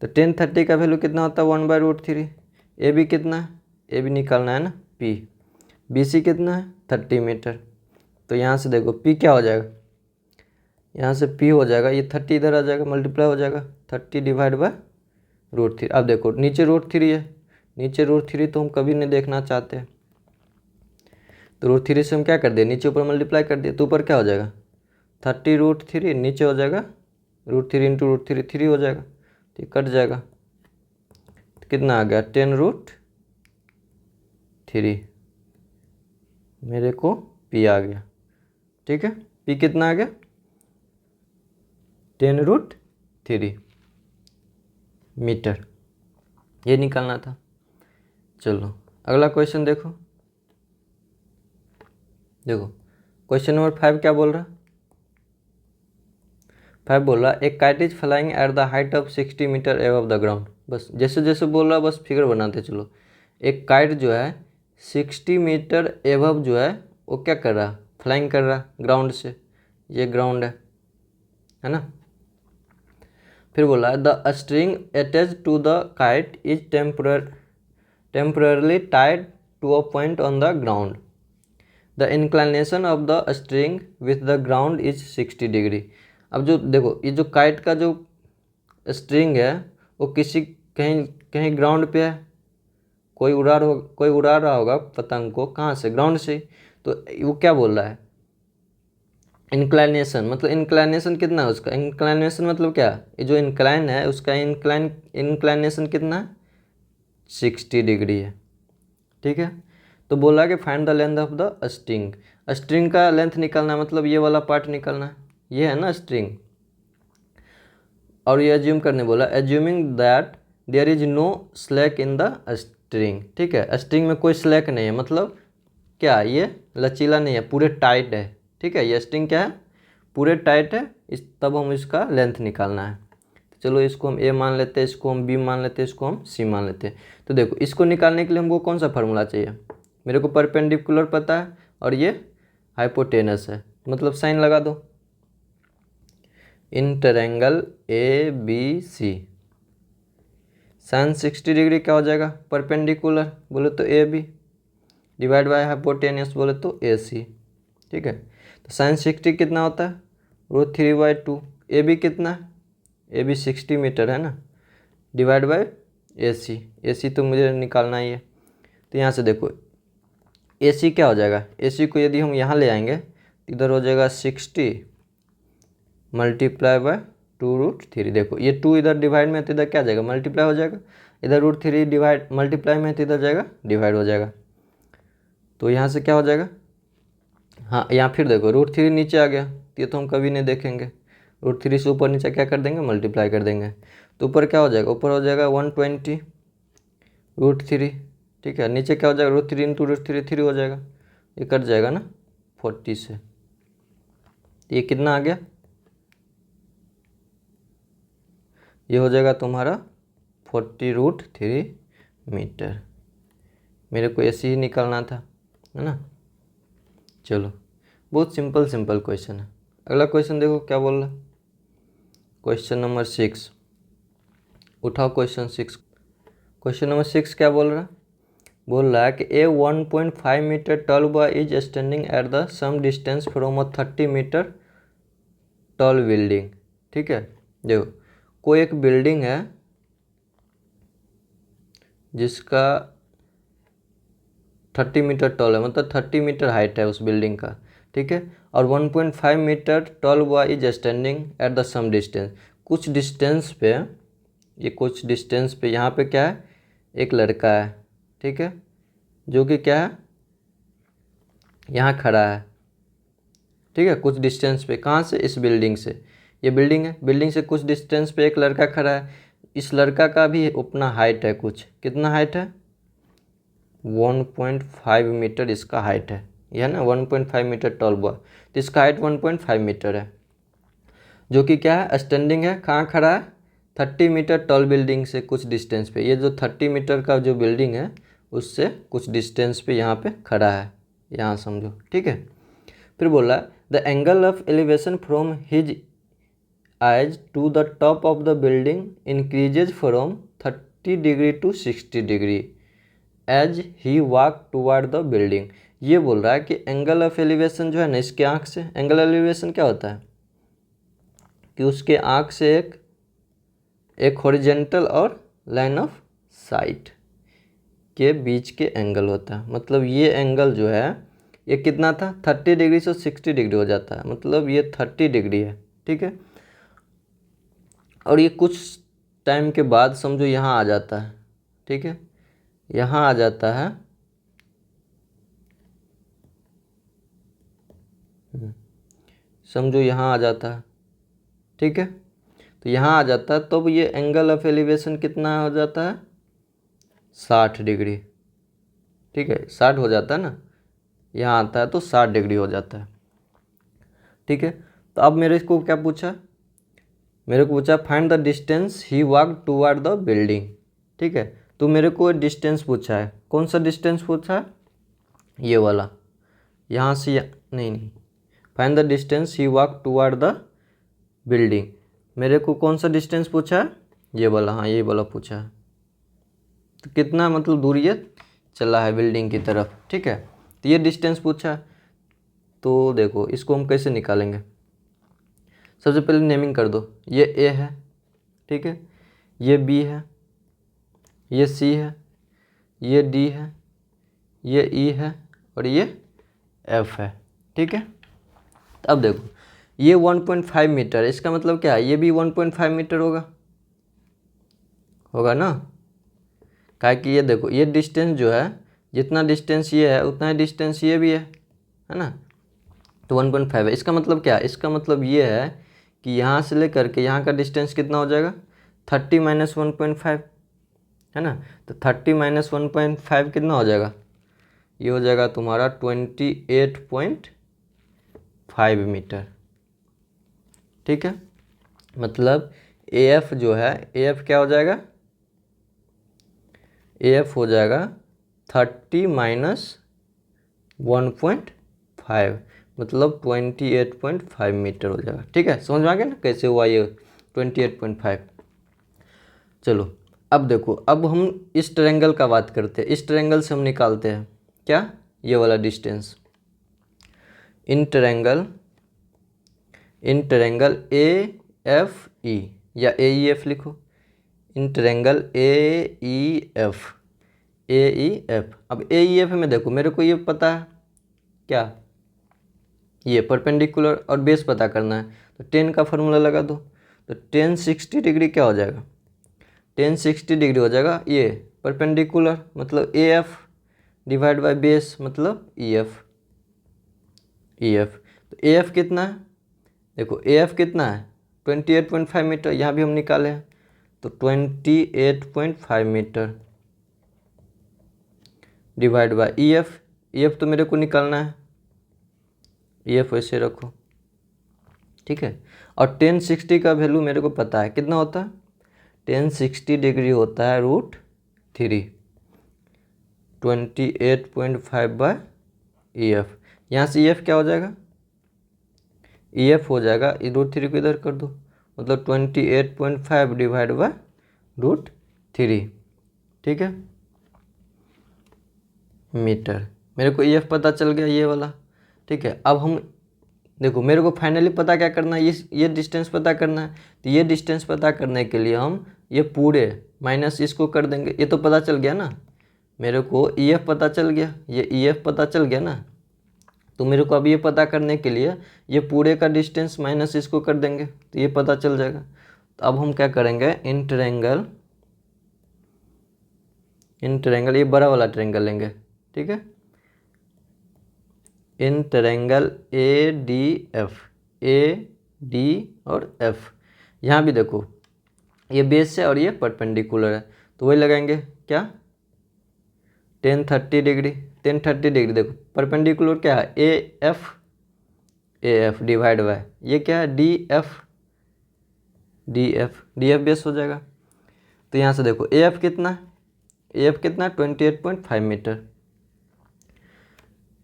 S1: तो 10 30 का वैल्यू कितना होता है 1/√3। ए बी कितना है, ए बी निकालना है ना पी, बी सी कितना है 30 मीटर। तो यहाँ से देखो पी क्या हो जाएगा, यहाँ से पी हो जाएगा, ये 30 इधर आ जाएगा मल्टीप्लाई हो जाएगा 30 डिवाइड बाय √3। अब देखो नीचे √3 है, नीचे √3 तो हम कभी नहीं देखना चाहते, तो √3 से हम क्या कर दिए नीचे ऊपर मल्टीप्लाई कर दिए, तो ऊपर क्या हो जाएगा 30 √3, नीचे हो जाएगा √3 इंटू √3 3 हो जाएगा, तो कट जाएगा, तो कितना आ गया 10√3, मेरे को पी आ गया, ठीक है। पी कितना आ गया 10√3 मीटर, ये निकालना था। चलो अगला क्वेश्चन देखो, देखो क्वेश्चन नंबर 5 क्या बोल रहा, 5 बोल रहा एक kite is flying at the height of 60 metre above the ground. बस जैसे जैसे बोल रहा बस फिगर बनाते चलो। एक काइट जो है 60 मीटर एबव जो है वो क्या कर रहा, फ्लाइंग कर रहा ग्राउंड से, ये ग्राउंड है ना। फिर बोला the string attach to the kite is temporarily tied to a point on the ground, the inclination of the string with the ground is 60 degree. अब जो देखो ये जो काइट का जो स्ट्रिंग है वो किसी कहीं कहीं ग्राउंड पे है, कोई उड़ा रहा होगा पतंग को, कहाँ से, ग्राउंड से। तो वो क्या बोल रहा है इंक्लाइनेशन, मतलब इंक्लाइनेशन कितना है उसका, इंक्लाइनेशन मतलब क्या, ये जो इंक्लाइन है उसका इंक्लाइनेशन कितना है 60 डिग्री है, ठीक है। तो बोला कि find the length of the string, string का लेंथ निकालना है, मतलब ये वाला पार्ट निकालना है, ये है ना स्ट्रिंग। और ये एज्यूम करने बोला assuming that there is no slack in the string, ठीक है। स्ट्रिंग में कोई स्लैक नहीं है, मतलब क्या ये लचीला नहीं है, पूरे टाइट है, ठीक है। ये स्ट्रिंग क्या है पूरे टाइट है, इस तब हम इसका लेंथ निकालना है। तो चलो इसको हम ए मान लेते हैं, इसको हम बी मान लेते हैं, इसको हम सी मान लेते हैं। तो देखो इसको निकालने के लिए हमको कौन सा फार्मूला चाहिए, मेरे को परपेंडिकुलर पता है और ये हाइपोटेनस है, मतलब साइन लगा दो in triangle A B C, sine 60 degree क्या हो जाएगा परपेंडिकुलर बोले तो A B divide by hypotenuse बोले तो ए सी, ठीक है। तो साइन 60 कितना होता है √3/2, ए बी कितना है, ए बी 60 मीटर है ना, डिवाइड बाय ए सी तो मुझे निकालना ही है। तो यहाँ से देखो ए सी क्या हो जाएगा, ए सी को यदि हम यहाँ ले आएंगे तो इधर हो जाएगा 60 मल्टीप्लाई बाय 2√3, देखो ये 2 इधर डिवाइड में तो इधर क्या जाएगा मल्टीप्लाई हो जाएगा, इधर √3 डिवाइड मल्टीप्लाई में तो इधर जाएगा डिवाइड हो जाएगा। तो यहाँ से क्या हो जाएगा, हाँ यहाँ फिर देखो √3 नीचे आ गया, ये तो हम कभी नहीं देखेंगे, √3 से ऊपर नीचे क्या कर देंगे मल्टीप्लाई कर देंगे, तो ऊपर क्या हो जाएगा, ऊपर हो जाएगा 120 √3 ठीक है। नीचे क्या हो जाएगा, √3 इंटू √3 3 हो जाएगा, ये कट जाएगा ना 40 से। ये कितना आ गया, ये हो जाएगा तुम्हारा 40√3 मीटर। मेरे को ऐसे ही निकालना था, है ना। चलो, बहुत सिंपल क्वेश्चन है। अगला क्वेश्चन देखो क्या बोल रहा है, क्वेश्चन नंबर 6। उठाओ क्वेश्चन 6। क्वेश्चन नंबर 6 क्या बोल रहा है कि a 1.5 metre tall boy is standing at the some distance from a 30 metre tall building. ठीक है, देखो कोई एक बिल्डिंग है जिसका 30 मीटर टॉल है, मतलब 30 मीटर हाइट है उस बिल्डिंग का। ठीक है, और 1.5 metre tall boy is standing at the some distance, कुछ डिस्टेंस पे, ये कुछ डिस्टेंस पे यहाँ पे क्या है, एक लड़का है। ठीक है, जो कि क्या है, यहाँ खड़ा है। ठीक है, कुछ डिस्टेंस पे, कहाँ से, इस बिल्डिंग से। ये बिल्डिंग है, बिल्डिंग से कुछ डिस्टेंस पे एक लड़का खड़ा है। इस लड़का का भी अपना हाइट है, कुछ कितना हाइट है, 1.5 मीटर इसका हाइट है। यह ना 1.5 मीटर टॉल बॉय, तो इसका हाइट 1.5 मीटर है, जो कि क्या है, स्टैंडिंग है। कहाँ खड़ा है, 30 मीटर टॉल बिल्डिंग से कुछ डिस्टेंस पे। ये जो 30 मीटर का जो बिल्डिंग है उससे कुछ डिस्टेंस पे यहाँ पे खड़ा है, यहाँ समझो। ठीक है, फिर बोला the angle of elevation from his eyes to the top of the building increases from 30 degree to 60 degree as he walk toward the building. ये बोल रहा है कि एंगल ऑफ एलिवेशन जो है ना, इसके आँख से, एंगल एलिवेशन क्या होता है कि उसके आँख से एक हॉरिजेंटल और लाइन ऑफ साइट के बीच के एंगल होता है। मतलब ये एंगल जो है ये कितना था, 30 डिग्री से 60 डिग्री हो जाता है, मतलब ये 30 डिग्री है। ठीक है, और ये कुछ टाइम के बाद समझो यहाँ आ जाता है। ठीक है, यहाँ आ जाता है, समझो यहाँ आ जाता है। ठीक है, तो यहाँ आ जाता है, तो ये एंगल ऑफ एलिवेशन कितना हो जाता है, 60 डिग्री। ठीक है, 60 हो जाता है ना, यहाँ आता है तो 60 डिग्री हो जाता है। ठीक है, तो अब मेरे को क्या पूछा, मेरे को पूछा find the distance he walk toward the building. ठीक है, तो मेरे को डिस्टेंस पूछा है, कौन सा डिस्टेंस पूछा है, ये वाला, यहाँ से नहीं, find the distance he walk toward the building. मेरे को कौन सा डिस्टेंस पूछा है, ये वाला, हाँ ये वाला पूछा है। तो कितना मतलब दूरी है चला है बिल्डिंग की तरफ। ठीक है, तो ये डिस्टेंस पूछा है, तो देखो इसको हम कैसे निकालेंगे। सबसे पहले नेमिंग कर दो, ये ए है, ठीक है, ये बी है, ये सी है, ये डी है, ये ई है, और ये एफ है। ठीक है, अब देखो ये 1.5 मीटर, इसका मतलब क्या है, ये भी 1.5 मीटर होगा ना, क्या कि ये देखो ये डिस्टेंस जो है, जितना डिस्टेंस ये है उतना ही डिस्टेंस ये भी है ना, तो 1.5 है। इसका मतलब क्या है, इसका मतलब ये है कि यहाँ से लेकर के यहाँ का डिस्टेंस कितना हो जाएगा, 30 माइनस 1.5, है ना। तो 30 माइनस 1.5 कितना हो जाएगा, ये हो जाएगा तुम्हारा 28.5 मीटर। ठीक है, मतलब AF जो है, AF क्या हो जाएगा, AF हो जाएगा 30 माइनस 1.5, मतलब 28.5 मीटर हो जाएगा। ठीक है, समझ में आ गया ना कैसे हुआ ये 28.5। चलो अब देखो, अब हम इस ट्रायंगल का बात करते हैं। इस ट्रायंगल से हम निकालते हैं क्या, ये वाला डिस्टेंस। इन ट्रायंगल AFE या AEF लिखो, इन ट्रायंगल AEF। अब AEF में देखो मेरे को ये पता है क्या, ये परपेंडिकुलर और बेस पता करना है, तो 10 का फॉर्मूला लगा दो, तो 10 60 डिग्री क्या हो जाएगा, 10 60 डिग्री हो जाएगा ये परपेंडिकुलर, मतलब AF डिवाइड बाय बेस मतलब EF। तो AF कितना है, देखो AF कितना है 28.5 मीटर, यहाँ भी हम निकाले हैं, तो 28.5 metre. Divide by E F तो मेरे को निकालना है, ई एफ वैसे रखो, ठीक है। और 1060 का वैल्यू मेरे को पता है कितना होता है, 1060 डिग्री होता है √3, 28.5 बाय ई एफ। यहाँ से ई एफ क्या हो जाएगा, ई एफ हो जाएगा, √3 को इधर कर दो, मतलब 28.5 डिवाइड बाय √3, ठीक है, मीटर। मेरे को ई एफ पता चल गया ये वाला, ठीक है। अब हम देखो, मेरे को फाइनली पता क्या करना है, ये डिस्टेंस पता करना है। तो ये डिस्टेंस पता करने के लिए हम ये पूरे माइनस इसको कर देंगे, ये तो पता चल गया ना, मेरे को ई एफ पता चल गया, ये ई एफ पता चल गया ना। तो मेरे को अब ये पता करने के लिए ये पूरे का डिस्टेंस माइनस इसको कर देंगे, तो ये पता चल जाएगा। तो अब हम क्या करेंगे, इन ट्रायंगल ये बड़ा वाला ट्रायंगल लेंगे, ठीक है, इन ट्रायंगल ए डी और एफ। यहाँ भी देखो ये बेस है और ये परपेंडिकुलर है, तो वही लगाएंगे क्या, 1030 डिग्री। देखो परपेंडिकुलर क्या है, ए एफ डिवाइड बाय ये क्या है, डी एफ बेस हो जाएगा। तो यहाँ से देखो ए एफ कितना 28.5 मीटर,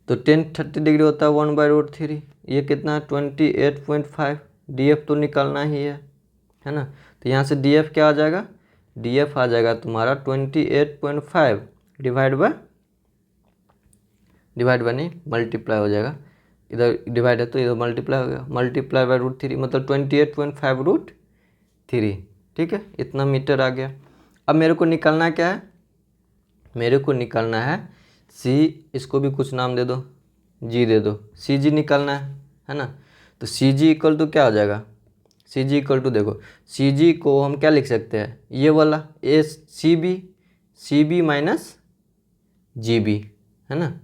S1: तो 1030 डिग्री होता है 1/√3, ये कितना 28.5, डी एफ तो निकालना ही है ना। तो यहाँ से डी एफ क्या आ जाएगा, डी एफ आ जाएगा तुम्हारा 28.5 डिवाइड बाय नहीं, मल्टीप्लाई हो जाएगा, इधर डिवाइड है तो इधर मल्टीप्लाई हो गया, मल्टीप्लाई बाय √3 मतलब 28.5 √3, ठीक है, इतना मीटर आ गया। अब मेरे को निकालना क्या है, मेरे को निकालना है सी, इसको भी कुछ नाम दे दो, जी दे दो, सी जी निकालना है ना। तो सी जी इक्वल टू क्या हो जाएगा, सी जी इक्वल टू देखो, सी जी को हम क्या लिख सकते हैं, ये वाला A C B minus G B, है ना,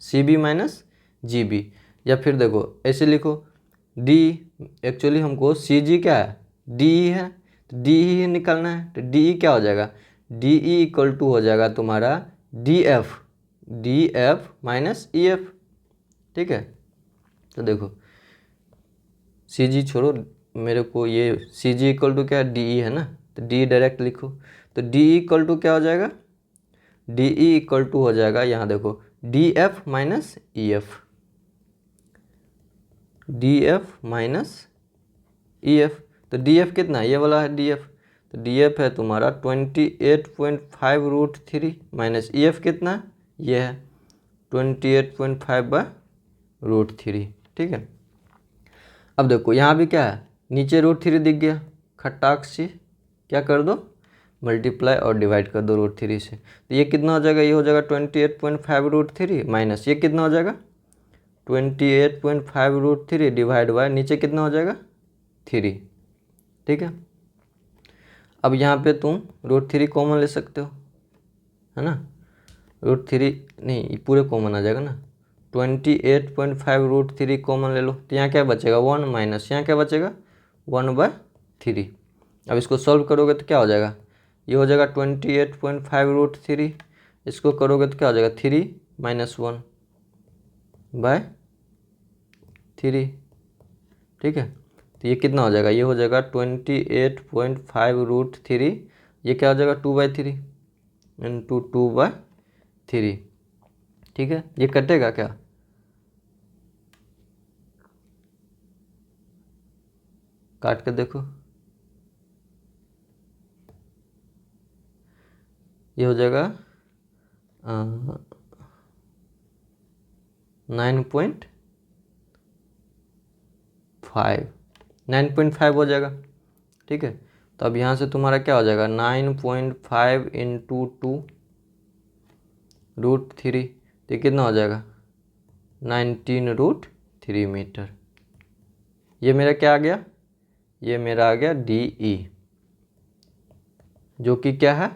S1: C B minus G B. या फिर देखो ऐसे लिखो, डी, एक्चुअली हमको सी जी क्या है, डी ई है, तो डी ही निकालना है। तो डी ई क्या हो जाएगा, डी ई इक्वल टू हो जाएगा तुम्हारा D F minus E F, ठीक है। तो देखो सी जी छोड़ो, मेरे को ये सी जी इक्वल टू क्या है, डी ई है ना, तो डी डायरेक्ट लिखो। तो डी ई इक्वल टू क्या हो जाएगा, डी ई इक्वल टू हो जाएगा, यहाँ देखो D F minus E F, D F minus ई एफ। तो डी एफ कितना, ये वाला है डी एफ, तो डी एफ है तुम्हारा 28.5 √3 माइनस ई एफ कितना, ये है 28.5 बाय √3, ठीक है। अब देखो यहाँ भी क्या है, नीचे √3 दिख गया, खटाक से क्या कर दो, मल्टीप्लाई और डिवाइड कर दो √3 से। तो ये कितना हो जाएगा, ये हो जाएगा 28.5 √3 माइनस ये कितना हो जाएगा 28.5 √3 डिवाइड बाय नीचे कितना हो जाएगा 3, ठीक है। अब यहाँ पे तुम √3 कॉमन ले सकते हो, है ना, √3 नहीं ये पूरे कॉमन आ जाएगा ना, 28.5 √3 कॉमन ले लो, तो यहाँ क्या बचेगा 1 माइनस यहाँ क्या बचेगा 1/3। अब इसको सॉल्व करोगे तो क्या हो जाएगा, ये हो जाएगा 28.5 √3, इसको करोगे तो क्या हो जाएगा 3 माइनस 1/3, ठीक है। तो ये कितना हो जाएगा, ये हो जाएगा 28.5 √3, ये क्या हो जाएगा 2/3 इंटू 2/3, ठीक है। ये कटेगा क्या, काट के देखो, ये हो जाएगा 9.5 हो जाएगा, ठीक है। तो अब यहाँ से तुम्हारा क्या हो जाएगा 9.5 इंटू 2 √3, तो कितना हो जाएगा 19 √3 मीटर। ये मेरा क्या आ गया, ये मेरा आ गया डी ई, जो कि क्या है,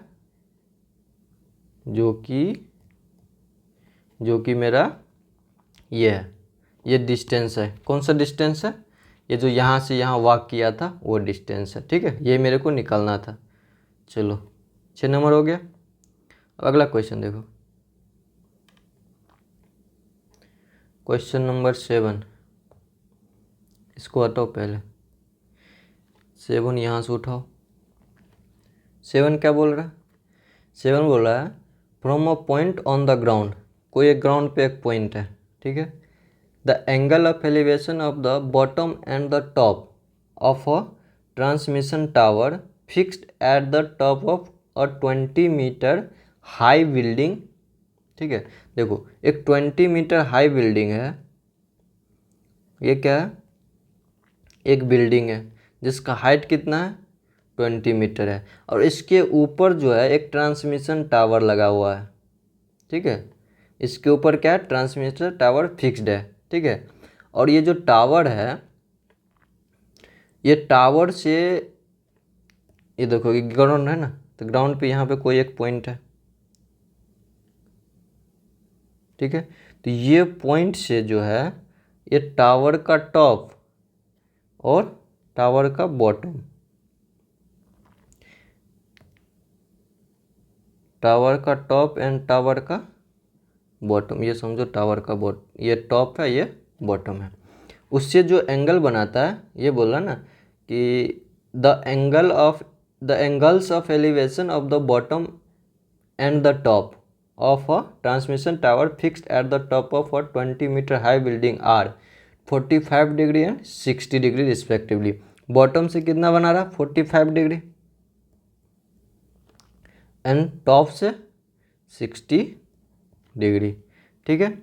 S1: जो कि मेरा ये है, ये डिस्टेंस है। कौन सा डिस्टेंस है, ये जो यहाँ से यहाँ वॉक किया था वो डिस्टेंस है, ठीक है, ये मेरे को निकालना था। चलो 6 नंबर हो गया। अब अगला क्वेश्चन देखो, क्वेश्चन नंबर 7, इसको हटाओ पहले, 7 यहाँ से उठाओ। 7 क्या बोल रहा है? 7 बोल रहा है from a point on the ground, कोई एक ग्राउंड पे एक पॉइंट है, ठीक है। The angle of elevation of the bottom and the top of a transmission tower fixed at the top of a 20 metre high building, ठीक है। देखो एक 20 मीटर हाई बिल्डिंग है, ये क्या है? एक बिल्डिंग है जिसका हाइट कितना है? 20 मीटर है, और इसके ऊपर जो है एक ट्रांसमिशन टावर लगा हुआ है, ठीक है। इसके ऊपर क्या है? ट्रांसमिशन टावर फिक्स्ड है, ठीक है। और ये जो टावर है, ये टावर से, ये देखो ये ग्राउंड है ना, तो ग्राउंड पे यहाँ पे कोई एक पॉइंट है, ठीक है। तो ये पॉइंट से जो है ये टावर का टॉप और टावर का बॉटम, टावर का टॉप एंड टावर का बॉटम, ये समझो टावर का ये टॉप है, ये बॉटम है, उससे जो एंगल बनाता है, ये बोल रहा ना कि the angles of elevation of the bottom and the top of a transmission tower fixed at the top of a 20 metre high building are 45 degree and 60 degree respectively. Bottom से कितना बना रहा? 45 डिग्री एंड टॉप से 60 डिग्री, ठीक है।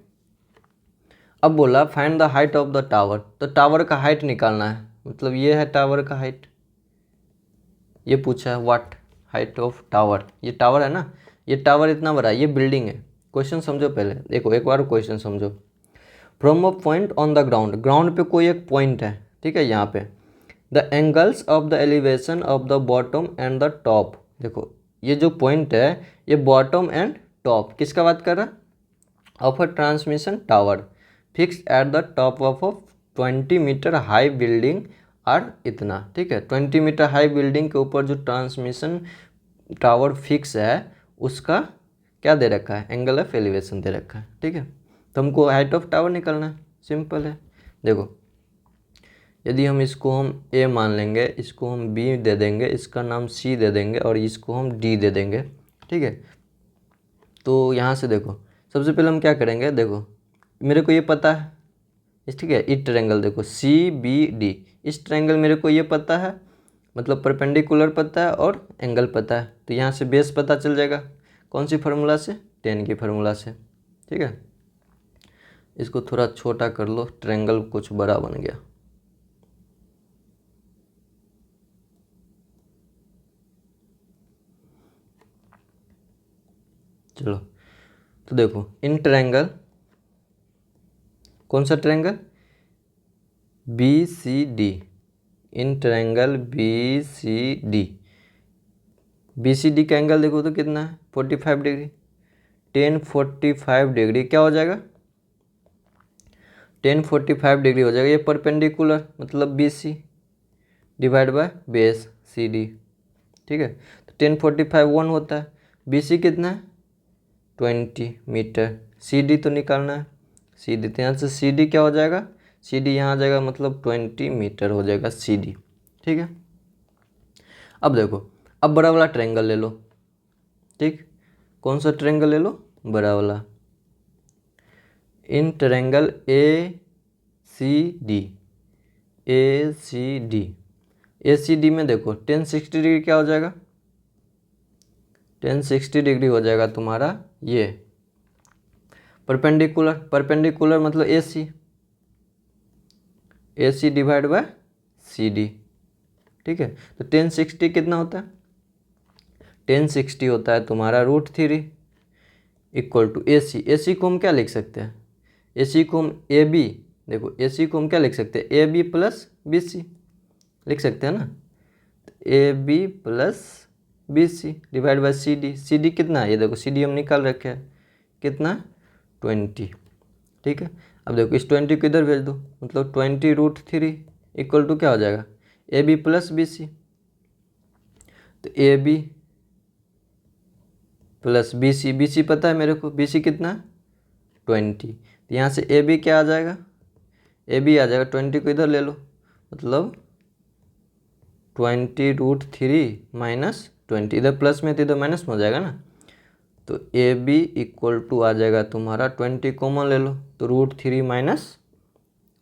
S1: अब बोला find the height of the tower, तो टावर का हाइट निकालना है, मतलब ये है टावर का हाइट, ये पूछा है व्हाट हाइट ऑफ टावर, ये टावर है ना, ये टावर इतना बड़ा है, ये बिल्डिंग है। क्वेश्चन समझो पहले, देखो एक बार क्वेश्चन समझो। From a point on the ground, ground पे कोई एक पॉइंट है, ठीक है, यहाँ पे the angles of the elevation of the bottom and the top, देखो ये जो पॉइंट है ये बॉटम एंड टॉप किसका बात कर रहा है? Of a transmission tower fix at the top of a 20 metre high building are इतना, ठीक है। 20 मीटर हाई बिल्डिंग के ऊपर जो ट्रांसमिशन टावर फिक्स है उसका क्या दे रखा है? एंगल ऑफ एलिवेशन दे रखा है, ठीक है। तो हमको हाइट ऑफ टावर निकालना है, सिंपल है। देखो यदि हम इसको हम ए मान लेंगे, इसको हम बी दे देंगे, इसका नाम सी दे देंगे और इसको हम डी दे देंगे, ठीक है। तो यहाँ से देखो सबसे पहले हम क्या करेंगे, देखो मेरे को ये पता है, ठीक है, इस ट्रायंगल देखो सी बी डी, इस ट्रायंगल मेरे को ये पता है, मतलब परपेंडिकुलर पता है और एंगल पता है, तो यहाँ से बेस पता चल जाएगा, कौन सी फार्मूला से? टेन की फार्मूला से, ठीक है। इसको थोड़ा छोटा कर लो, ट्रायंगल कुछ बड़ा बन गया। चलो तो देखो इन ट्रायंगल, कौन सा triangle? B C D, in triangle B C D, B C D का एंगल देखो तो कितना है? 45 डिग्री। 1045 डिग्री क्या हो जाएगा? 1045 डिग्री हो जाएगा, ये परपेंडिकुलर मतलब B C divide by base C D, ठीक है। तो 1045 1 होता है, बी सी कितना है? 20 मीटर, सी डी तो निकालना है, सी डी, तो यहाँ से सी डी क्या हो जाएगा? सी डी यहाँ आ जाएगा, मतलब 20 मीटर हो जाएगा सी डी, ठीक है। अब देखो अब बड़ा वाला ट्रायंगल ले लो, ठीक, कौन सा ट्रायंगल ले लो? बड़ा वाला। In triangle A C D, A C D, A C D में देखो 1060 डिग्री क्या हो जाएगा? 1060 डिग्री हो जाएगा तुम्हारा ये परपेंडिकुलर, परपेंडिकुलर मतलब ए सी, ए सी डिवाइड बाय सी डी, ठीक है। तो 1060 कितना होता है? 1060 होता है तुम्हारा √3 इक्वल टू ए सी, ए सी को हम क्या लिख सकते हैं? ए सी को हम ए बी, देखो ए सी को हम क्या लिख सकते हैं? A B plus B C लिख सकते हैं ना, A B plus B C divide by C D, C D कितना है? ये देखो सी डी हम निकाल रखे हैं, कितना? 20, ठीक है। अब देखो इस 20 को इधर भेज दो, मतलब 20√3 इक्वल टू क्या हो जाएगा? A B plus B C, तो A B plus B C, B C पता है मेरे को, बी सी कितना है? 20, तो यहाँ से ए बी क्या आ जाएगा, ए बी आ जाएगा 20 को इधर ले लो, मतलब 20√3 माइनस 20, इधर प्लस में तो इधर माइनस में हो जाएगा ना। तो ए बी इक्वल टू आ जाएगा तुम्हारा 20 कॉमन ले लो तो √3 माइनस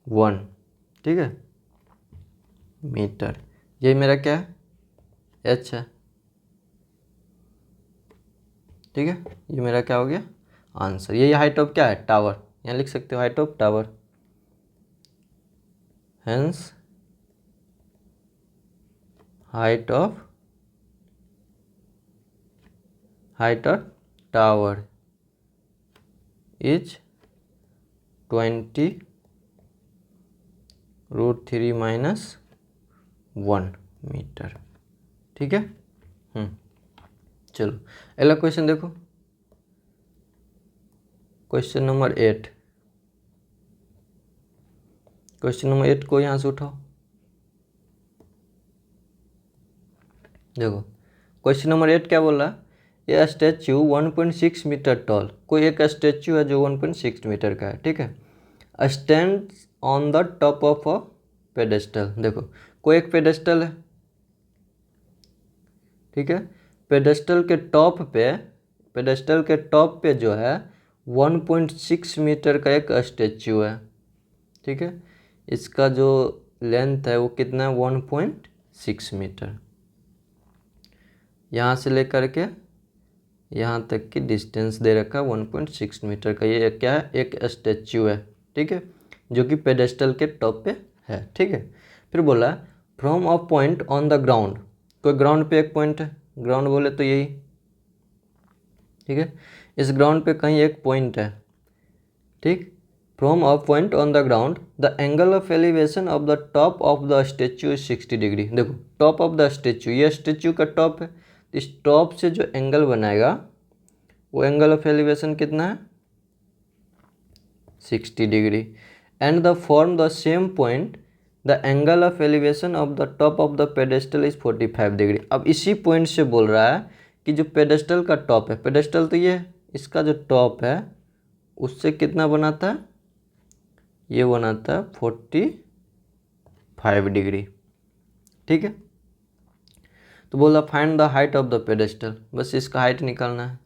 S1: 1, ठीक है, मीटर। ये मेरा क्या है, एच है, ठीक है। ये मेरा क्या हो गया आंसर। ये हाइट ऑफ क्या है, टावर, यहाँ लिख सकते हो height of tower. Hence height of tower is 20√3 minus 1 metre, ठीक है। चलो अगला क्वेश्चन देखो, क्वेश्चन नंबर 8। क्वेश्चन नंबर 8 को यहाँ से उठाओ। देखो क्वेश्चन नंबर 8 क्या बोल रहा है, ये स्टैच्यू 1.6 मीटर टॉल, कोई एक स्टैच्यू है जो 1.6 मीटर का है, ठीक है, stand on the top of a pedestal. देखो कोई एक पेडेस्टल है, ठीक है, पेडेस्टल के टॉप पे जो है 1.6 मीटर का एक स्टैच्यू है, ठीक है। इसका जो लेंथ है वो कितना है, 1.6 मीटर। यहाँ से लेकर के यहाँ तक की डिस्टेंस दे रखा है 1.6 मीटर का। ये क्या है, एक स्टैच्यू है, ठीक है, जो कि पेडेस्टल के टॉप पे है, ठीक है। फिर बोला from a point on the ground, कोई ग्राउंड पे एक पॉइंट है, ग्राउंड बोले तो यही, ठीक है, इस ग्राउंड पे कहीं एक पॉइंट है, ठीक। From a point on the ground the angle of elevation of the top of the statue is 60 degree. देखो टॉप ऑफ द स्टेच्यू, ये स्टेच्यू का टॉप है, इस टॉप से जो एंगल बनाएगा वो एंगल ऑफ एलिवेशन कितना है, 60 degree. And the form the same point the angle of elevation of the top of the pedestal is 45 degree. अब इसी पॉइंट से बोल रहा है कि जो पेडेस्टल का टॉप है, पेडेस्टल तो ये है, इसका जो टॉप है उससे कितना बनाता है, ये बनाता है 45 डिग्री, ठीक है। तो बोला find the height of the pedestal, बस इसका हाइट निकालना है,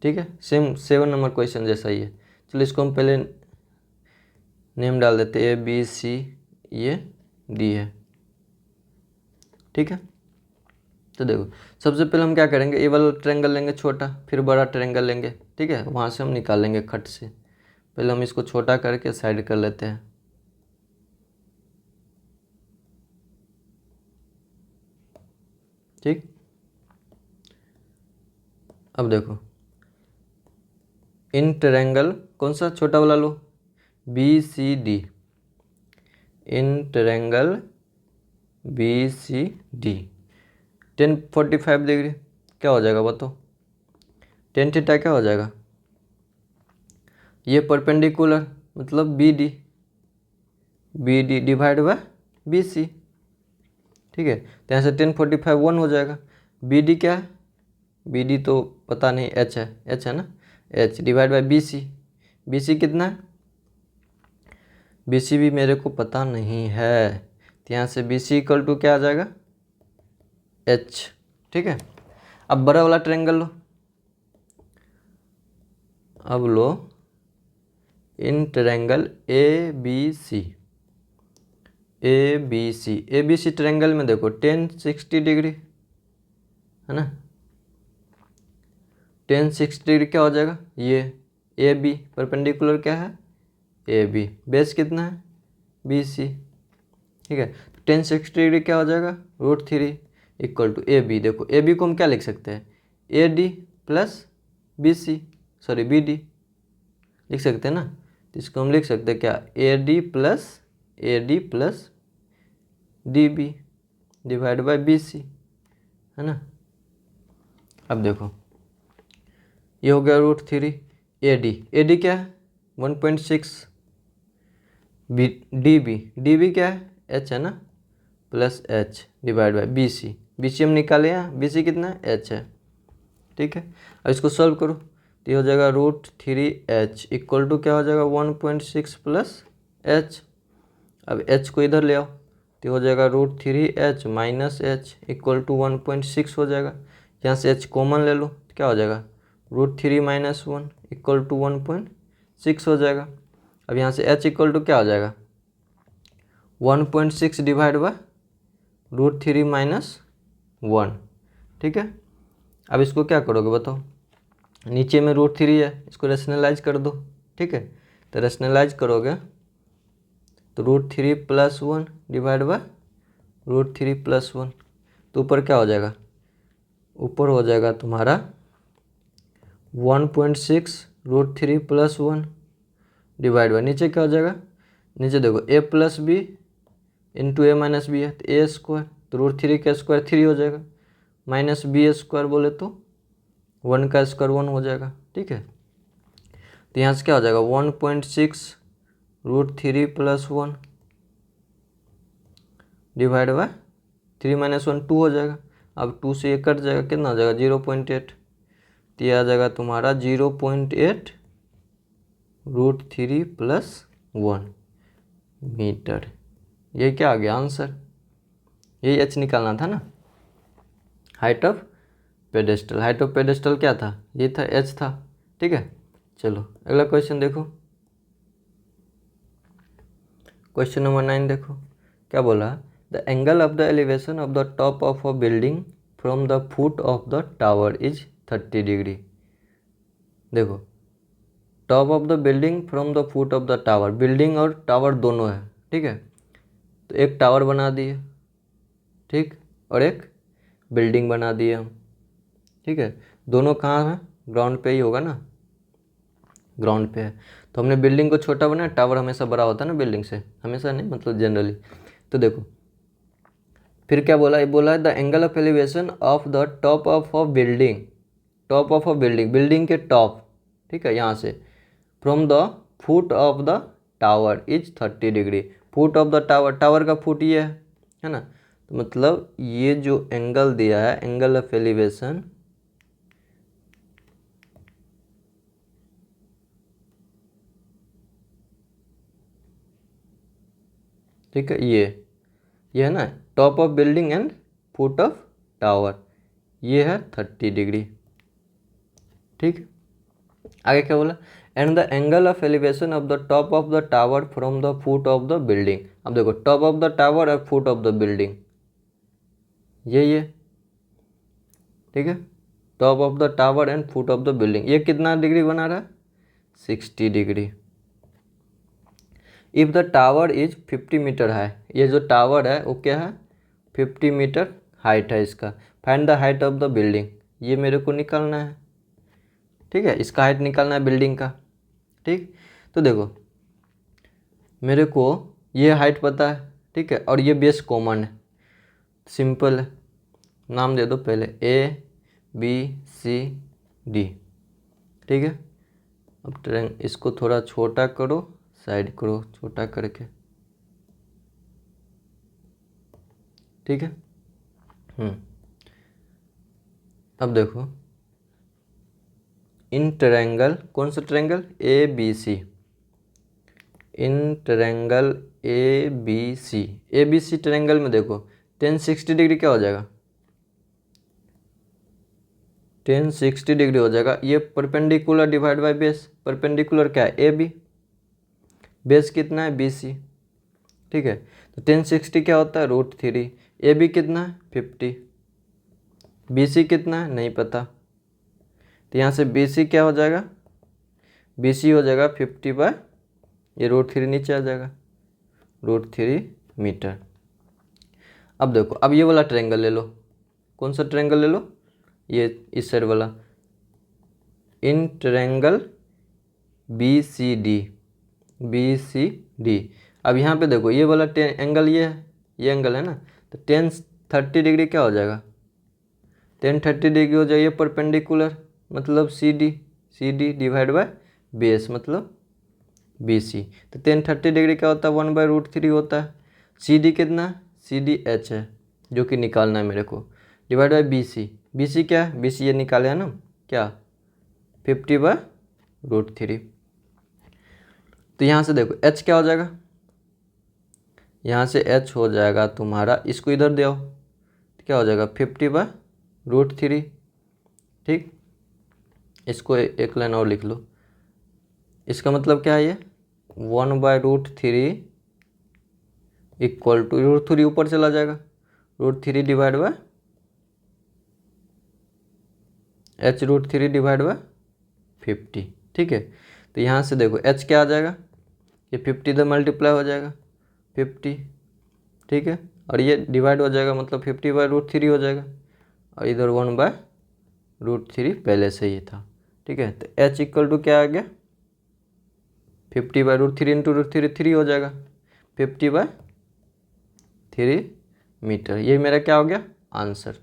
S1: ठीक है। सेम 7 नंबर क्वेश्चन जैसा ही है। चलो इसको हम पहले नेम डाल देते, ए बी सी, ये डी है, ठीक है। तो देखो सबसे पहले हम क्या करेंगे, ए वाला ट्रायंगल लेंगे छोटा, फिर बड़ा ट्रायंगल लेंगे, ठीक है, वहाँ से हम निकालेंगे खट से। पहले हम इसको छोटा करके साइड कर लेते हैं, ठीक। अब देखो इन ट्रायंगल कौन सा छोटा वाला लो, B C D, in triangle B C D 1045 degree क्या हो जाएगा बताओ, टेन थीटा क्या हो जाएगा, ये परपेंडिकुलर मतलब B D divide by B C, ठीक है। तो यहाँ से 1045 1 हो जाएगा। बी डी क्या है, बी डी तो पता नहीं, एच है ना, H divide by B C कितना है, बी सी भी मेरे को पता नहीं है, तो यहाँ से बी सी इक्वल टू क्या आ जाएगा, एच, ठीक है। अब बड़ा वाला ट्रायंगल लो, अब लो in triangle A B C triangle में देखो 1060 डिग्री है ना, 1060 डिग्री क्या हो जाएगा, ये ए बी परपेंडिकुलर क्या है, ए बी, बेस कितना है बी सी, ठीक है। 1060 डिग्री क्या हो जाएगा, √3 इक्वल टू ए बी। देखो ए बी को हम क्या लिख सकते हैं, A D plus B C, sorry B D लिख सकते हैं ना, तो इसको हम लिख सकते हैं क्या, A D plus D B divide by B C, है ना। अब देखो ये हो गया √3, ए डी क्या है 1.6, डी बी क्या है एच है ना, plus H divide by B C हम निकाले हैं, बी सी कितना है एच है, ठीक है। अब इसको सॉल्व करो तो ये हो जाएगा √3h इक्वल टू क्या हो जाएगा 1.6 प्लस h। अब h को इधर ले आओ तो हो जाएगा √3h minus h equal to 1.6 हो जाएगा। यहाँ से h कॉमन ले लो तो क्या हो जाएगा √3 माइनस 1 इक्वल टू 1.6 हो जाएगा। अब यहाँ से h इक्वल टू क्या हो जाएगा 1.6 डिवाइड बाय √3 माइनस 1, ठीक है। अब इसको क्या करोगे बताओ, नीचे में √3 है, इसको रेशनलाइज कर दो, ठीक है। तो रेशनलाइज करोगे तो √3 प्लस 1 डिवाइड बाय √3 प्लस 1, तो ऊपर क्या हो जाएगा, ऊपर हो जाएगा तुम्हारा 1.6 √3 प्लस 1 डिवाइड बाय, नीचे क्या हो जाएगा, नीचे देखो a plus B into A minus B है तो ए स्क्वायर, तो √3 का स्क्वायर 3 हो जाएगा, माइनस बी स्क्वायर बोले तो 1 का स्क्वायर 1 हो जाएगा, ठीक है। तो यहाँ से क्या हो जाएगा 1.6 √3 प्लस 1 डिवाइड बाय 3 माइनस 1 2 हो जाएगा। अब 2 से ये कट जाएगा, कितना हो जाएगा 0.8, तो ये आ जाएगा तुम्हारा 0.8 √3 प्लस 1 मीटर। ये क्या आ गया आंसर, यही h निकालना था ना, height of pedestal. Height of pedestal क्या था, ये था h था, ठीक है। चलो अगला क्वेश्चन देखो, क्वेश्चन नंबर 9 देखो क्या बोला, the angle of the elevation of the top of a building from the foot of the tower is 30 degree. देखो top of the building from the foot of the tower, building और टावर दोनों है, ठीक है। तो एक टावर बना दिए, ठीक, और एक बिल्डिंग बना दिए हम, ठीक है। दोनों कहाँ है, ग्राउंड पे ही होगा ना, ग्राउंड पे है। तो हमने बिल्डिंग को छोटा बनाया, टावर हमेशा बड़ा होता है ना बिल्डिंग से, हमेशा नहीं मतलब जनरली। तो देखो फिर क्या बोला, ये बोला है the angle of elevation of the top of a building, top of a building, building के टॉप, ठीक है, यहाँ से from the foot of the tower is 30 degree. Foot of the tower, tower का फुट ये है ना, तो मतलब ये जो एंगल दिया है एंगल ऑफ एलिवेशन, ठीक है, ये है ना top of building and foot of tower, ये है 30 डिग्री, ठीक। आगे क्या बोला, and the angle of elevation of the top of the tower from the foot of the building. अब देखो टॉप ऑफ द टावर और फुट ऑफ द बिल्डिंग ये ठीक है, top of the tower and foot of the building, ये कितना डिग्री बना रहा है 60 degree. If the tower is 50 metre high, ये जो टावर है वो क्या है 50 मीटर हाइट है इसका। Find the height of the building, ये मेरे को निकालना है, ठीक है, इसका हाइट निकालना है बिल्डिंग का, ठीक। तो देखो मेरे को ये हाइट पता है, ठीक है, और ये बेस कॉमन है, सिंपल है, नाम दे दो पहले ABCD, ठीक है। अब इसको थोड़ा छोटा करो, साइड करो छोटा करके, ठीक है। अब देखो इन ट्रायंगल, कौन सा triangle ABC, in triangle ABC triangle में देखो tan 60 डिग्री क्या हो जाएगा, tan 60 डिग्री हो जाएगा, ये perpendicular divide by base, perpendicular क्या है AB, बेस कितना है BC, ठीक है। तो tan 60 क्या होता है √3, AB कितना है 50, BC कितना है नहीं पता, तो यहाँ से BC क्या हो जाएगा, BC हो जाएगा 50 बाय ये √3 नीचे आ जाएगा √3 मीटर। अब देखो अब ये वाला ट्रायंगल ले लो, कौन सा ट्रायंगल ले लो, ये इस साइड वाला, इन ट्रायंगल BCD। अब यहाँ पे देखो ये वाला एंगल ये है, ये एंगल है ना, तो tan 30 डिग्री क्या हो जाएगा, tan 30 डिग्री हो जाएगा ये परपेंडिकुलर मतलब CD डिवाइड बाय बेस मतलब BC। तो tan 30 डिग्री क्या होता है 1/√3 होता है, CD कितना है CDH है जो कि निकालना है मेरे को, डिवाइड बाय BC क्या है, BC ये निकाले है ना, क्या 50/√3। तो यहाँ से देखो h क्या हो जाएगा, यहाँ से h हो जाएगा तुम्हारा, इसको इधर दे आओ तो क्या हो जाएगा 50/√3। ठीक, इसको एक लाइन और लिख लो। इसका मतलब क्या है, ये 1/√3 इक्वल टू √3 ऊपर चला जाएगा, √3 divide by h√3 divide by 50। ठीक है, तो यहाँ से देखो h क्या आ जाएगा, ये 50 से मल्टीप्लाई हो जाएगा 50। ठीक है, और ये डिवाइड हो जाएगा मतलब 50/√3 हो जाएगा, और इधर 1/√3 पहले से ही था। ठीक है, तो h इक्वल टू क्या आ गया 50/√3 इंटू √3 3 हो जाएगा, 50/3 मीटर। ये मेरा क्या हो गया आंसर,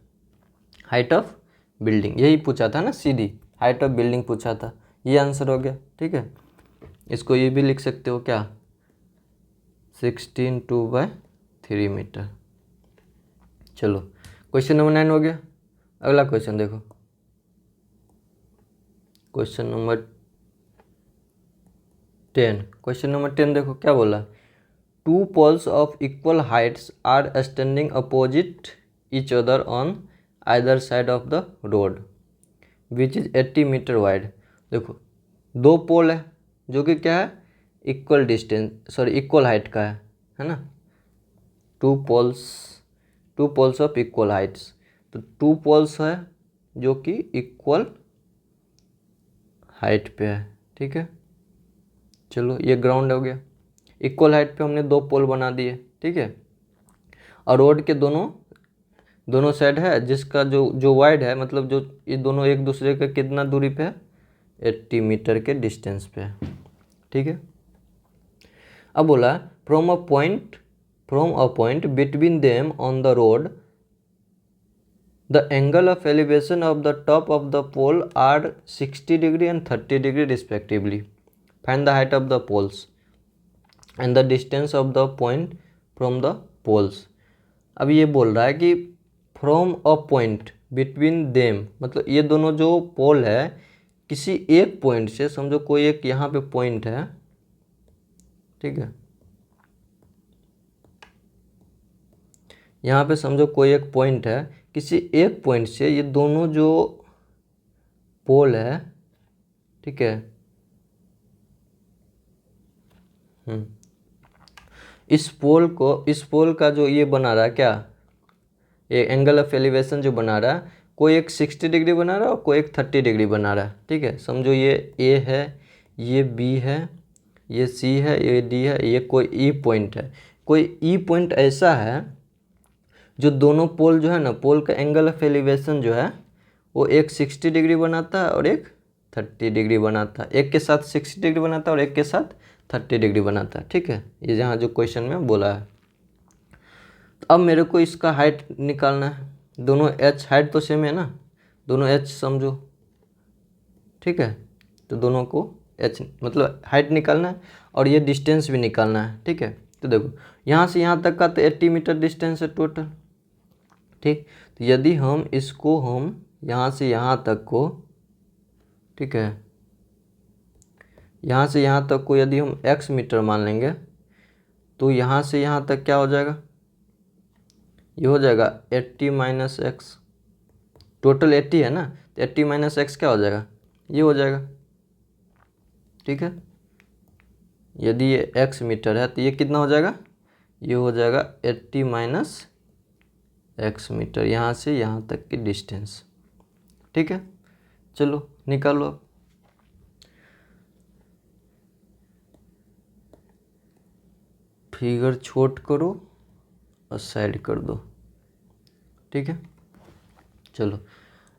S1: हाइट ऑफ बिल्डिंग। यही पूछा था ना, सीधी हाइट ऑफ बिल्डिंग पूछा था, ये आंसर हो गया। ठीक है, इसको ये भी लिख सकते हो क्या 16/2/3 मीटर। चलो क्वेश्चन नंबर 9 हो गया। अगला क्वेश्चन देखो, क्वेश्चन नंबर 10। क्वेश्चन नंबर 10 देखो क्या बोला, 2 poles of equal heights are standing opposite each other on either side of the road which is 80 metre wide. देखो दो पोल है जो कि क्या है इक्वल डिस्टेंस इक्वल हाइट का है ना, two poles of equal heights. तो 2 पोल्स है जो कि इक्वल हाइट पे है। ठीक है, चलो ये ग्राउंड हो गया, इक्वल हाइट पे हमने 2 पोल बना दिए। ठीक है, और रोड के दोनों साइड है जिसका जो वाइड है, मतलब जो ये दोनों एक दूसरे के कितना दूरी पे है 80 मीटर के डिस्टेंस पे है। ठीक है, अब बोला from a point between them on the road the angle of elevation of the top of the pole are 60 degree and 30 degree respectively. Find the height of the poles and the distance of the point from the poles. अब ये बोल रहा है कि from a point between them, मतलब ये दोनों जो पोल है किसी एक पॉइंट से, समझो कोई एक यहाँ पे पॉइंट है। ठीक है, यहाँ पे समझो कोई एक पॉइंट है, किसी एक पॉइंट से ये दोनों जो पोल है, ठीक है, इस पोल का जो ये बना रहा है क्या, ये एंगल ऑफ एलिवेशन जो बना रहा है, कोई एक 60 डिग्री बना रहा है और कोई एक 30 डिग्री बना रहा है। ठीक है, समझो ये ए है, ये बी है, ये सी है, ये डी है, ये कोई ई पॉइंट है। कोई ई पॉइंट ऐसा है जो दोनों पोल जो है ना, पोल का एंगल ऑफ एलिवेशन जो है वो एक 60 डिग्री बनाता है और एक 30 डिग्री बनाता है, एक के साथ 60 डिग्री बनाता है और एक के साथ 30 डिग्री बनाता है। ठीक है, ये यहाँ जो क्वेश्चन में बोला है। तो अब मेरे को इसका हाइट निकालना है, दोनों एच हाइट तो सेम है ना, दोनों एच समझो। ठीक है, तो दोनों को एच मतलब हाइट निकालना है और ये डिस्टेंस भी निकालना है। ठीक है, तो देखो यहाँ से यहाँ तक का तो 80 मीटर डिस्टेंस है टोटल। ठीक, तो यदि हम इसको यहाँ से यहाँ तक को, ठीक है, यहाँ से यहाँ तक को यदि हम x मीटर मान लेंगे तो यहाँ से यहाँ तक क्या हो जाएगा, ये हो जाएगा 80 माइनस एक्स। टोटल 80 है ना, तो 80 माइनस एक्स क्या हो जाएगा, ये हो जाएगा। ठीक है, यदि ये x मीटर है तो ये कितना हो जाएगा, ये हो जाएगा 80 माइनस एक्स मीटर, यहाँ से यहाँ तक की डिस्टेंस। ठीक है, चलो निकालो अब। फिगर छोट करो और साइड कर दो। ठीक है, चलो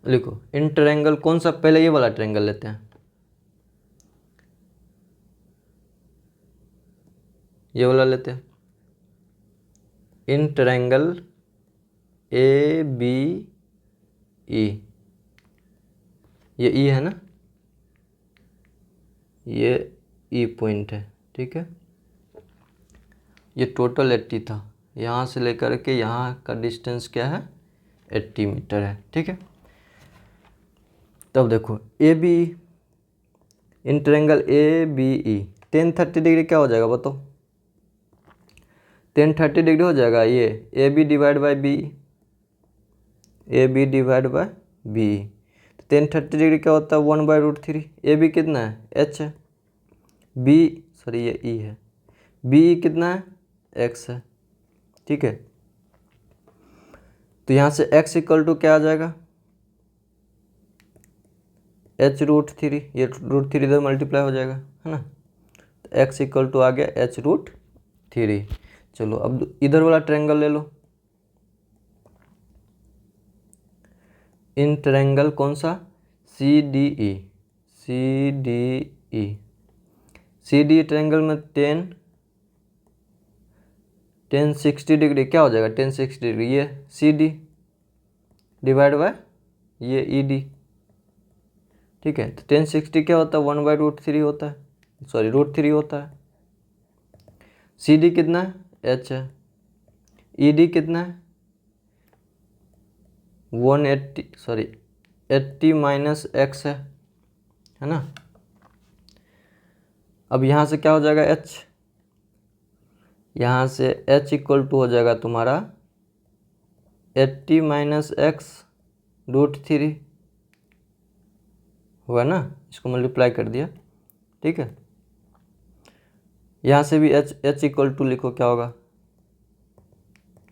S1: लिखो इन ट्रायंगल, कौन सा पहले ये वाला ट्रायंगल लेते हैं, ये वाला लेते हैं। इन ट्रायंगल ए बी ई, ये ई है ना, ये ई पॉइंट है। ठीक है, ये टोटल 80 था, यहाँ से लेकर के यहाँ का डिस्टेंस क्या है 80 मीटर है। ठीक है, तो अब देखो A B in triangle A B E tan 30 degree क्या हो जाएगा बताओ? टेन 30 डिग्री हो जाएगा ये A B divide by B, A B divide by B. Tan 30 degree क्या होता है? 1/√3। ए बी कितना है? एच है, बी सॉरी ये ई है, बी कितना है? एक्स है, ठीक है। तो यहाँ से x इक्वल टू क्या आ जाएगा? h√3, ये √3 इधर मल्टीप्लाई हो जाएगा, है ना। तो x इक्वल टू आ गया h√3। चलो अब इधर वाला ट्रायंगल ले लो। इन ट्रायंगल कौन सा? C D E, C D E, C D triangle में टेन 60 डिग्री क्या हो जाएगा? टेन 60 डिग्री ये सी डी डिवाइड बाय ये ई डी, ठीक है। तो टेन 60 क्या होता है? 1/√3 होता है, सॉरी √3 होता है। सी डी कितना है? एच है, ई डी कितना है? 180 सॉरी 80 माइनस एक्स है ना। अब यहाँ से क्या हो जाएगा? h, यहाँ से h इक्वल टू हो जाएगा तुम्हारा 80 माइनस एक्स √3 हुआ ना, इसको मल्टीप्लाई कर दिया, ठीक है। यहाँ से भी h इक्वल टू लिखो, क्या होगा?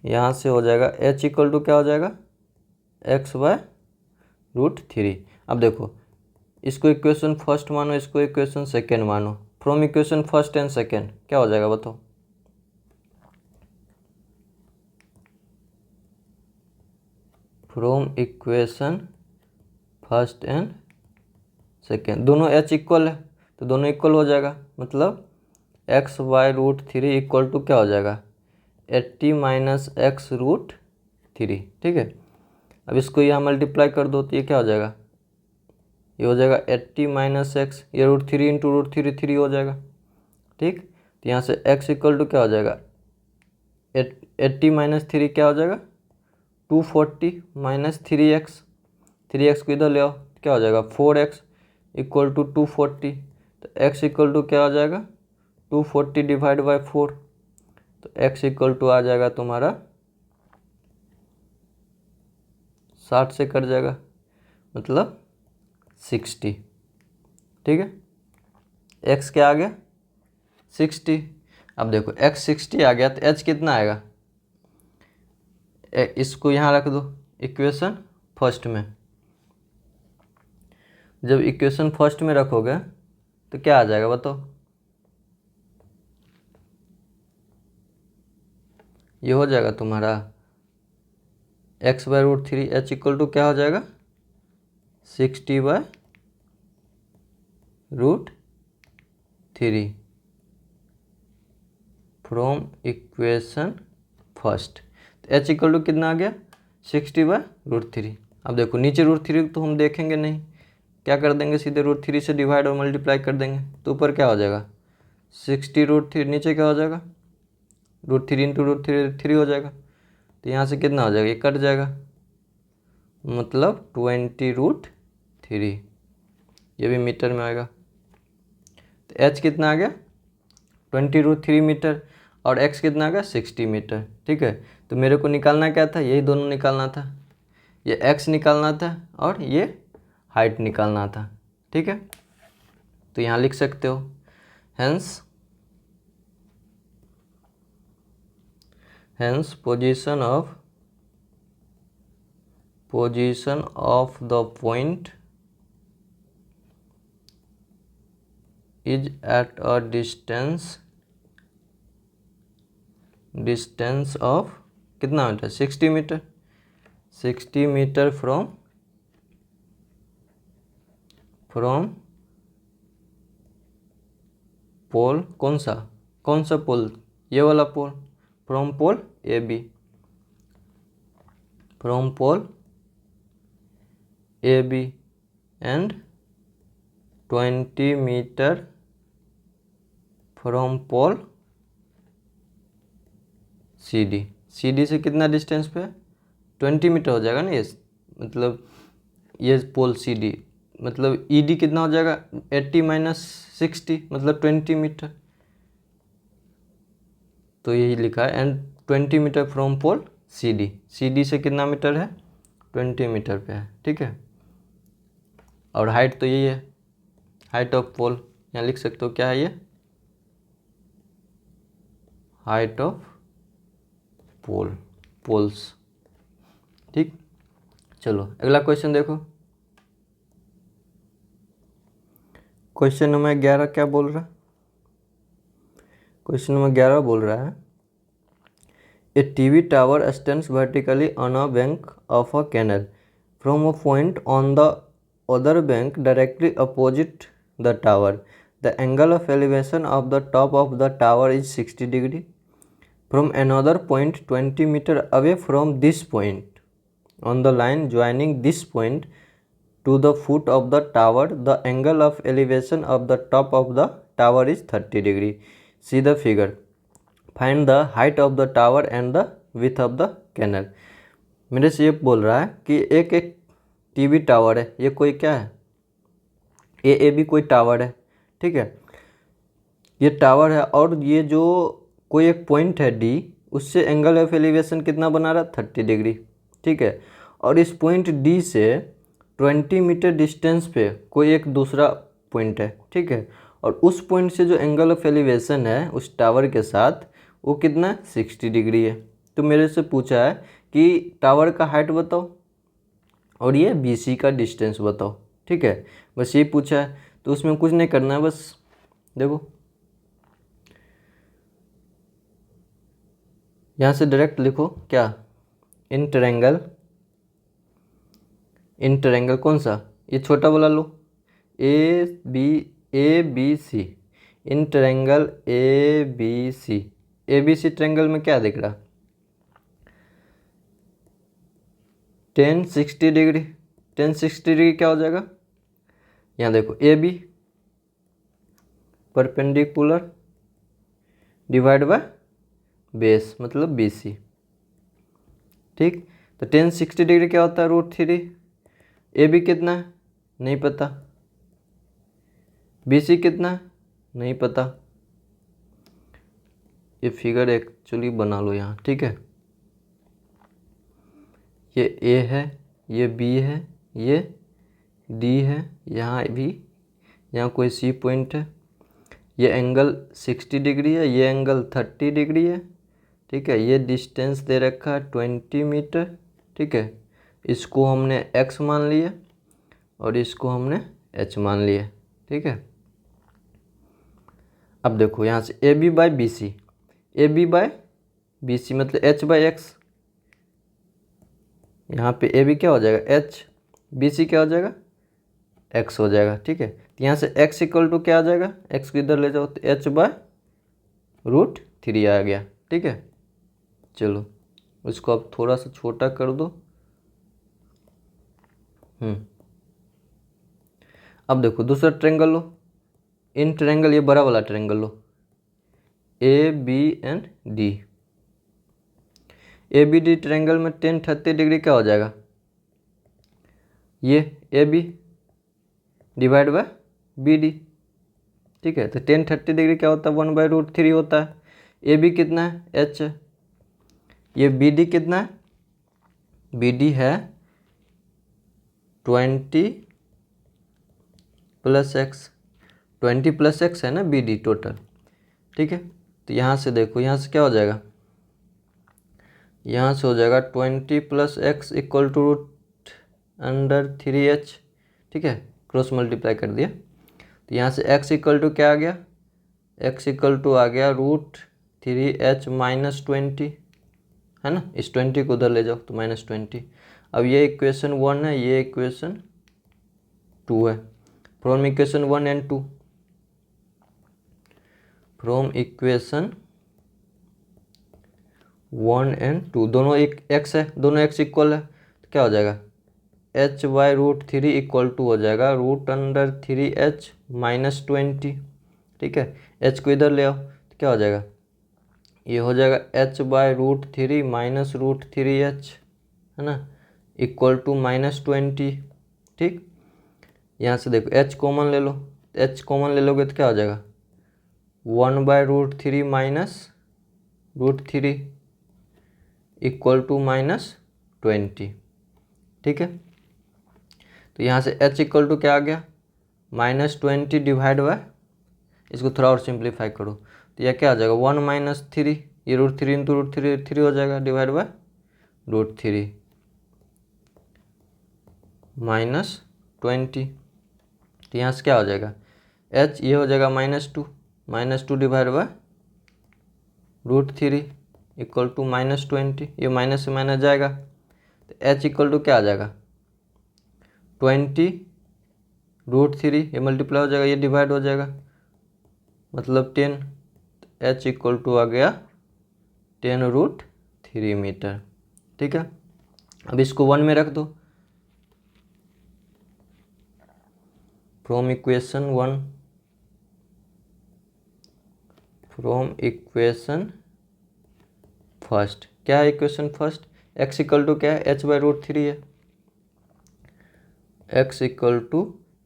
S1: यहाँ से हो जाएगा h इक्वल टू क्या हो जाएगा? x/√3। अब देखो इसको इक्वेशन फर्स्ट मानो, इसको इक्वेशन सेकेंड मानो। From equation first and second क्या हो जाएगा बताओ? From equation first and second दोनों h इक्वल है तो दोनों इक्वल हो जाएगा, मतलब x/√3 इक्वल टू क्या हो जाएगा? 80 माइनस x√3, ठीक है। अब इसको यहाँ मल्टीप्लाई कर दो तो ये क्या हो जाएगा? ये हो जाएगा 80 माइनस एक्स, ये √3 इंटू √3 3 हो जाएगा, ठीक। तो यहाँ से x इक्वल टू क्या हो जाएगा? 80 माइनस 3 क्या हो जाएगा? 240 माइनस 3x, 3x को इधर ले आओ क्या हो जाएगा? 4x equal to 240। तो x इक्वल टू क्या हो जाएगा? 240 डिवाइड बाई 4। तो x इक्वल टू आ जाएगा तुम्हारा 60 से कट जाएगा, मतलब 60, ठीक है। x क्या आ गया? 60। अब देखो x 60 आ गया तो h कितना आएगा? इसको यहाँ रख दो इक्वेशन फर्स्ट में। जब इक्वेशन फर्स्ट में रखोगे तो क्या आ जाएगा बताओ? ये हो जाएगा तुम्हारा x/√3, h इक्वल टू क्या हो जाएगा? 60/√3 फ्रॉम इक्वेशन फर्स्ट। तो h इक्वल टू कितना आ गया? 60/√3। अब देखो नीचे √3 तो हम देखेंगे नहीं, क्या कर देंगे? सीधे √3 से डिवाइड और मल्टीप्लाई कर देंगे, तो ऊपर क्या हो जाएगा? 60√3, नीचे क्या हो जाएगा? √3 इंटू √3 3 हो जाएगा। तो यहाँ से कितना हो जाएगा? ये कट जाएगा, मतलब 20√3, ये भी मीटर में आएगा। तो h कितना आ गया? 20√3 मीटर, और x कितना आ गया? 60 मीटर, ठीक है। तो मेरे को निकालना क्या था? यही दोनों निकालना था, ये x निकालना था और ये हाइट निकालना था, ठीक है। तो यहाँ लिख सकते हो hence position of the point is at a distance of कितना metre? 60 metre, 60 metre from pole. कौन सा पोल? ये वाला pole, from pole A B, from pole A B, and 20 metre from pole C D. C D से कितना डिस्टेंस पे? 20 मीटर हो जाएगा ना ये, मतलब ये पोल सी डी मतलब ई डी कितना हो जाएगा 80 माइनस 60 मतलब 20 मीटर। तो यही लिखा है and 20 metre from pole C D. C D से कितना मीटर है 20 मीटर पे है, ठीक है। और हाइट तो यही है, हाइट ऑफ पोल यहाँ लिख सकते हो क्या है ये, हाइट ऑफ पोल्स, ठीक। चलो अगला क्वेश्चन देखो। क्वेश्चन नंबर 11 क्या बोल रहा है, क्वेश्चन नंबर 11 बोल रहा है a TV tower stands vertically on a bank of a canal from a point on the other bank directly opposite the tower. The angle of elevation of the top of the tower is 60 degree. From another point 20 meter away from this point on the line joining this point to the foot of the tower, the angle of elevation of the top of the tower is 30 degree. See the figure. Find the height of the tower and the width of the canal. मेरे से ये बोल रहा है कि एक टीवी टावर है, ये कोई क्या है ए भी कोई टावर है, ठीक है। ये टावर है और ये जो कोई एक पॉइंट है डी, उससे एंगल ऑफ एलिवेशन कितना बना रहा है 30 डिग्री, ठीक है। और इस पॉइंट डी से 20 मीटर डिस्टेंस पे कोई एक दूसरा पॉइंट है, ठीक है। और उस पॉइंट से जो एंगल ऑफ एलिवेशन है उस टावर के साथ वो कितना 60 डिग्री है। तो मेरे से पूछा है कि टावर का हाइट बताओ और ये BC का डिस्टेंस बताओ, ठीक है। बस ये पूछा है तो उसमें कुछ नहीं करना है, बस देखो यहाँ से डायरेक्ट लिखो क्या, इन ट्रायंगल कौन सा, ये छोटा वाला लो, A B C, in triangle A B C triangle में क्या दिख रहा 10 60 डिग्री। 10 60 डिग्री क्या हो जाएगा, यहाँ देखो A B perpendicular divide by base मतलब BC, ठीक। तो 10 60 डिग्री क्या होता है √3। ए बी कितना है नहीं पता, BC कितना है नहीं पता। ये फिगर एक्चुअली बना लो यहाँ, ठीक है। ये ए है, ये बी है, ये डी है, यहाँ भी, यहाँ कोई सी पॉइंट है। ये एंगल 60 डिग्री है, ये एंगल 30 डिग्री है, ठीक है। ये डिस्टेंस दे रखा है 20 मीटर, ठीक है। इसको हमने x मान लिया और इसको हमने h मान लिया, ठीक है। अब देखो यहाँ से A B by B C, A B by B C मतलब h बाई x, यहाँ पे ए बी क्या हो जाएगा h, बी सी क्या हो जाएगा x हो जाएगा, ठीक है। तो यहाँ से x इक्वल टू क्या आ जाएगा, x को इधर ले जाओ तो h बाय √3 आ गया, ठीक है। चलो इसको अब थोड़ा सा छोटा कर दो। अब देखो दूसरा ट्रायंगल लो, इन ट्रायंगल ये बड़ा वाला ट्रायंगल लो, A B and D. A B D triangle में 10 30 डिग्री क्या हो जाएगा, ये A B divide by B D, ठीक है। तो 10 30 डिग्री क्या होता है 1/√3 होता है। ए बी कितना है h, ये बी डी कितना है, बी डी है 20 + x, 20 + x है ना बी डी टोटल, ठीक है। तो यहाँ से देखो यहाँ से क्या हो जाएगा, यहाँ से हो जाएगा 20 + x इक्वल टू √3h, ठीक है। क्रॉस मल्टीप्लाई कर दिया तो यहाँ से x इक्वल टू क्या आ गया, x इक्वल टू आ गया √3h - 20, है ना। इस 20 को उधर ले जाओ तो -20। अब ये इक्वेशन 1 है, ये इक्वेशन 2 है। From equation 1 and 2, from equation 1 and 2 दोनों एक x है, दोनों x इक्वल है तो क्या हो जाएगा h बाई √3 इक्वल टू हो जाएगा √3h - 20, ठीक है। h को इधर ले आओ तो क्या हो जाएगा, ये हो जाएगा h बाई √3 - √3h, है ना, इक्वल टू -20, ठीक। यहाँ से देखो h कॉमन ले लो, h कॉमन ले लोगे तो क्या हो जाएगा 1/√3 माइनस √3 इक्वल टू -20। ठीक है, तो यहाँ से h इक्वल टू क्या आ गया -20 डिवाइड बाय, इसको थोड़ा और सिंप्लीफाई करो तो यह क्या आ जाएगा 1 - 3, ये √3 इंटू √3 3 हो जाएगा डिवाइड बाय √3 -20। तो यहाँ से क्या हो जाएगा h, ये हो जाएगा -2 डिवाइड बाय √3 इक्वल टू -20, ये माइनस से माइनस जाएगा तो h इक्वल टू क्या आ जाएगा 20 √3, ये मल्टीप्लाई हो जाएगा, ये डिवाइड हो जाएगा मतलब 10, h इक्वल टू आ गया 10√3 मीटर। ठीक है, अब इसको 1 में रख दो, फ्रॉम इक्वेशन फर्स्ट, क्या है equation first, x equal to क्या है h/√3 है, x इक्वल टू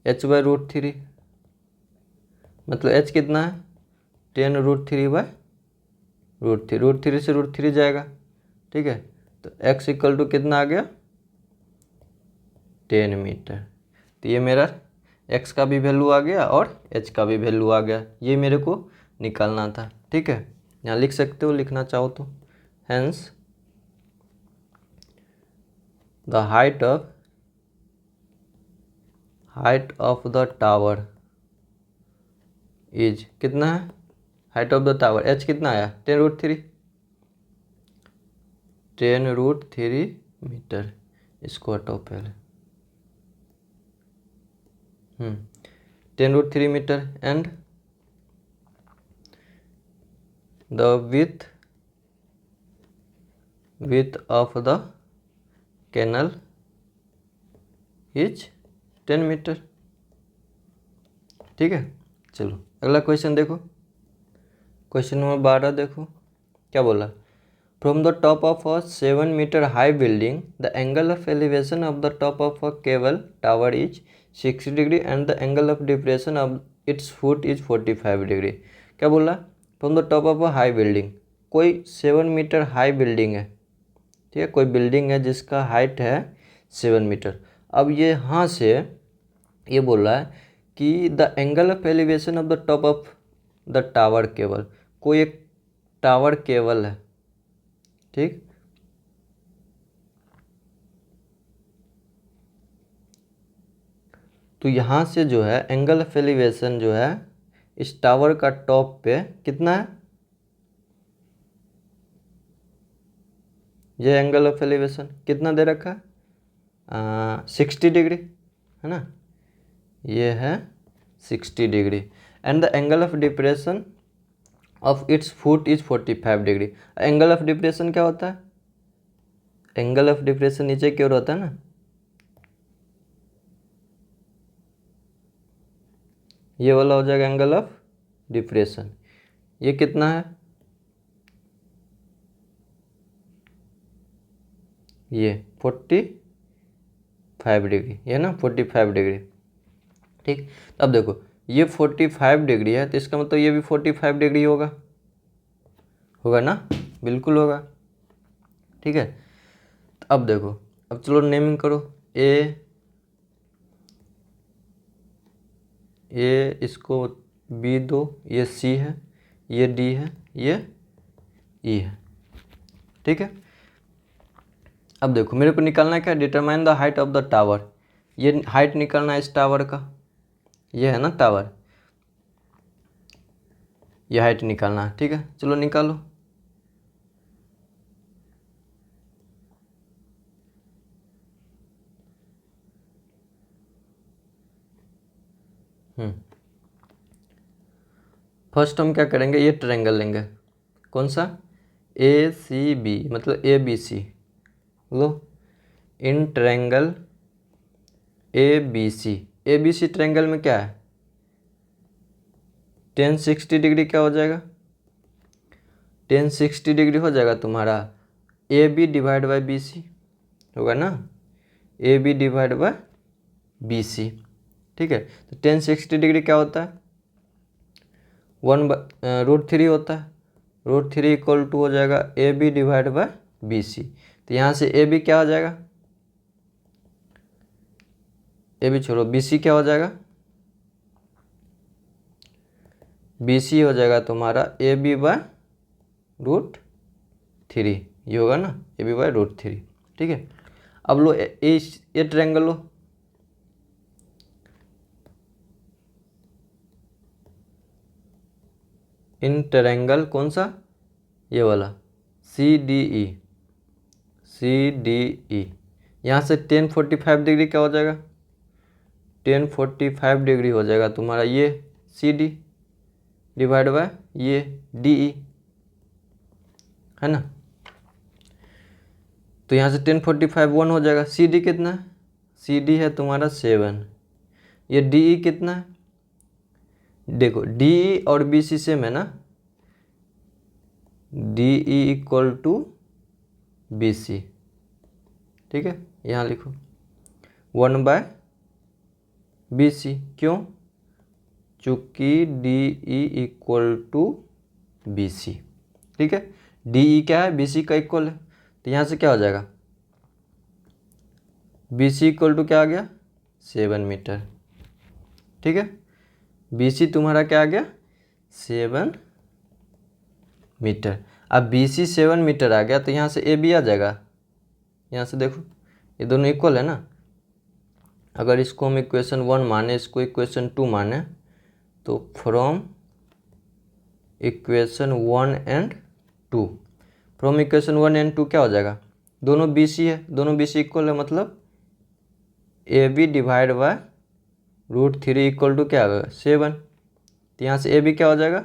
S1: h/√3 मतलब h कितना है 10√3/√3, √3 से √3 जाएगा। ठीक है, तो x इक्वल टू कितना आ गया 10 मीटर। तो ये मेरा x का भी वैल्यू आ गया और h का भी वैल्यू आ गया, ये मेरे को निकालना था। ठीक है, यहाँ लिख सकते हो लिखना चाहो तो, hence the height of the tower is, कितना है height of the tower, h कितना आया 10√3 मीटर, इसको हटाओ पहले 10√3 metre and the width of the canal is 10 metre. ठीक है, चलो अगला क्वेश्चन देखो, क्वेश्चन नंबर 12 देखो क्या बोला, from the top of a 7 metre high building the angle of elevation of the top of a cable tower is 60 degree and the angle of depression of its foot is 45 degree. क्या बोला, from the top of a high building, कोई 7 मीटर हाई बिल्डिंग है, ठीक है, कोई बिल्डिंग है जिसका हाइट है 7 मीटर। अब ये यहाँ से ये बोल रहा है कि the angle of elevation of the top of the tower cable, कोई एक टावर केबल है, ठीक, तो यहाँ से जो है एंगल ऑफ एलिवेशन जो है इस टावर का टॉप पे कितना है, ये एंगल ऑफ एलिवेशन कितना दे रखा है 60 डिग्री है ना, ये है 60 degree and the angle of depression of its foot is 45 degree. Angle of depression क्या होता है, एंगल ऑफ डिप्रेशन नीचे की ओर होता है ना, ये वाला हो जाएगा एंगल ऑफ डिप्रेशन, ये कितना है, ये 45 डिग्री, ये ना 45 डिग्री। ठीक, अब देखो ये 45 डिग्री है तो इसका मतलब ये भी 45 डिग्री होगा, होगा ना, बिल्कुल होगा। ठीक है, तो अब देखो, अब चलो नेमिंग करो, ये इसको B दो, ये C है, ये D है, ये E है। ठीक है, अब देखो मेरे को निकालना है क्या, determine the height of the tower, ये हाइट निकालना है इस टावर का, ये है ना टावर, ये हाइट निकालना है। ठीक है, चलो निकालो, फर्स्ट हम क्या करेंगे, ये ट्रायंगल लेंगे, कौन सा ACB मतलब ABC, low in triangle ABC triangle में क्या है 1060 डिग्री, क्या हो जाएगा 1060 डिग्री हो जाएगा तुम्हारा AB डिवाइड बाई BC, होगा ना AB डिवाइड बाई BC। ठीक है। तो टेन 60 डिग्री क्या होता है, 1/√3 होता है। √3 इक्वल टू हो जाएगा A B divide by B C. तो यहाँ से ए बी क्या हो जाएगा, ए बी छोड़ो, बी सी क्या हो जाएगा, बी सी हो जाएगा तुम्हारा ए बी बाय √3, ये होगा ना, ए बी बाय √3। ठीक है। अब लो ये ट्रायंगल लो, इन ट्रायंगल कौन सा, ये वाला सी डी ई, सी डी ई। यहाँ से 1045 डिग्री क्या हो जाएगा, 1045 डिग्री हो जाएगा तुम्हारा ये सी डी डिवाइड बाय ये डी ई, है ना। तो यहाँ से 1045 1 हो जाएगा। सी डी कितना है, सी डी है तुम्हारा 7, ये डी ई कितना है, देखो डी ई और बी सी सेम है ना, D E equal to B C. ठीक है, यहाँ लिखो 1/BC, क्यों, चूंकि D E equal to B C. ठीक है, डी ई क्या है, बी सी का इक्वल है। तो यहाँ से क्या हो जाएगा, बी सी इक्वल टू क्या आ गया, 7 मीटर। ठीक है, बी सी तुम्हारा क्या आ गया, 7 मीटर। अब बी सी 7 मीटर आ गया, तो यहाँ से ए बी आ जाएगा। यहाँ से देखो ये दोनों इक्वल है ना, अगर इसको हम इक्वेशन 1 माने, इसको इक्वेशन 2 माने, तो from equation 1 and 2, from equation 1 and 2 क्या हो जाएगा, दोनों बी सी है, दोनों बी सी इक्वल है, मतलब A B divide by √3 equal to क्या होगा, 7। तो यहाँ से ए बी क्या हो जाएगा,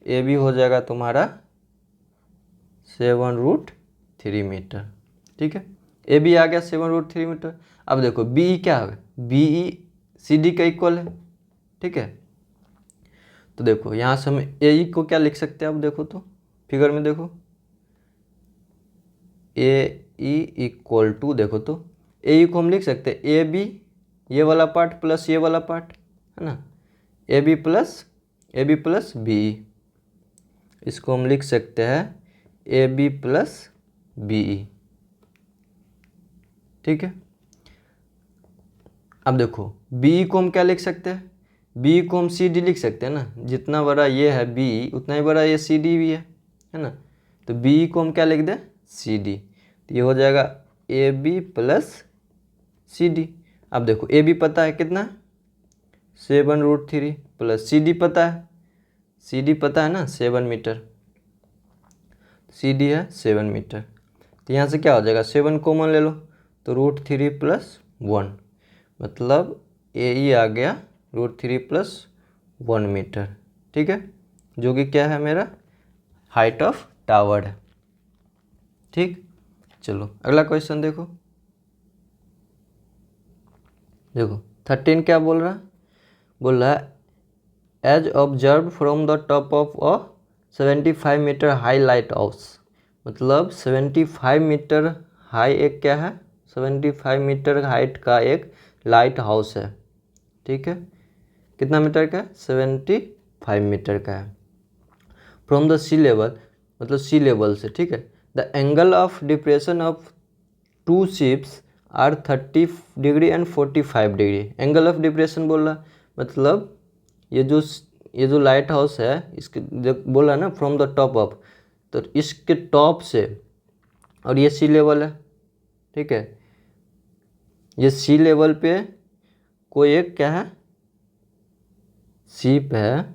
S1: ए बी हो जाएगा तुम्हारा 7√3 मीटर। ठीक है, ए बी आ गया 7√3 मीटर। अब देखो बी ई क्या है, बी ई सी डी का इक्वल है। ठीक है, तो देखो यहाँ से हम ए ई को क्या लिख सकते हैं, अब देखो तो फिगर में देखो, ए ई इक्वल टू, देखो तो ए ई को हम लिख सकते हैं ए बी ये वाला पार्ट प्लस ये वाला पार्ट, है ना, A B plus B E. इसको हम लिख सकते हैं A B plus B E. ठीक है, अब देखो बी ई को हम क्या लिख सकते हैं, बी ई को हम सी डी लिख सकते हैं ना, जितना बड़ा ये है बी ई उतना ही बड़ा ये सी डी भी है ना। तो बी ई को हम क्या लिख दें, सी डी। तो ये हो जाएगा A B plus C D. अब देखो ए बी पता है कितना, 7√3 प्लस सी डी पता है, सी डी पता है ना 7 मीटर, सी डी है 7 मीटर। तो यहाँ से क्या हो जाएगा, 7 कॉमन ले लो, तो √3 + 1, मतलब ए ई आ गया √3 + 1 मीटर। ठीक है, जो कि क्या है मेरा हाइट ऑफ टावर है। ठीक, चलो अगला क्वेश्चन देखो। देखो 13 क्या बोल रहा है as observe from the top of a 75 metre high lighthouse. मतलब 75 मीटर हाई एक क्या है, 75 मीटर हाइट का एक लाइट हाउस है। ठीक है, कितना मीटर का है, 75 मीटर का है। फ्रॉम द सी लेवल, मतलब सी लेवल से। ठीक है, the angle of depression of two ships are 30 degree and 45 degree. Angle of depression बोल रहा, मतलब ये जो लाइट हाउस है इसके बोला ना फ्रॉम द टॉप ऑफ, तो इसके टॉप से, और ये सी लेवल है। ठीक है, ये सी लेवल पे कोई एक क्या है, शिप है।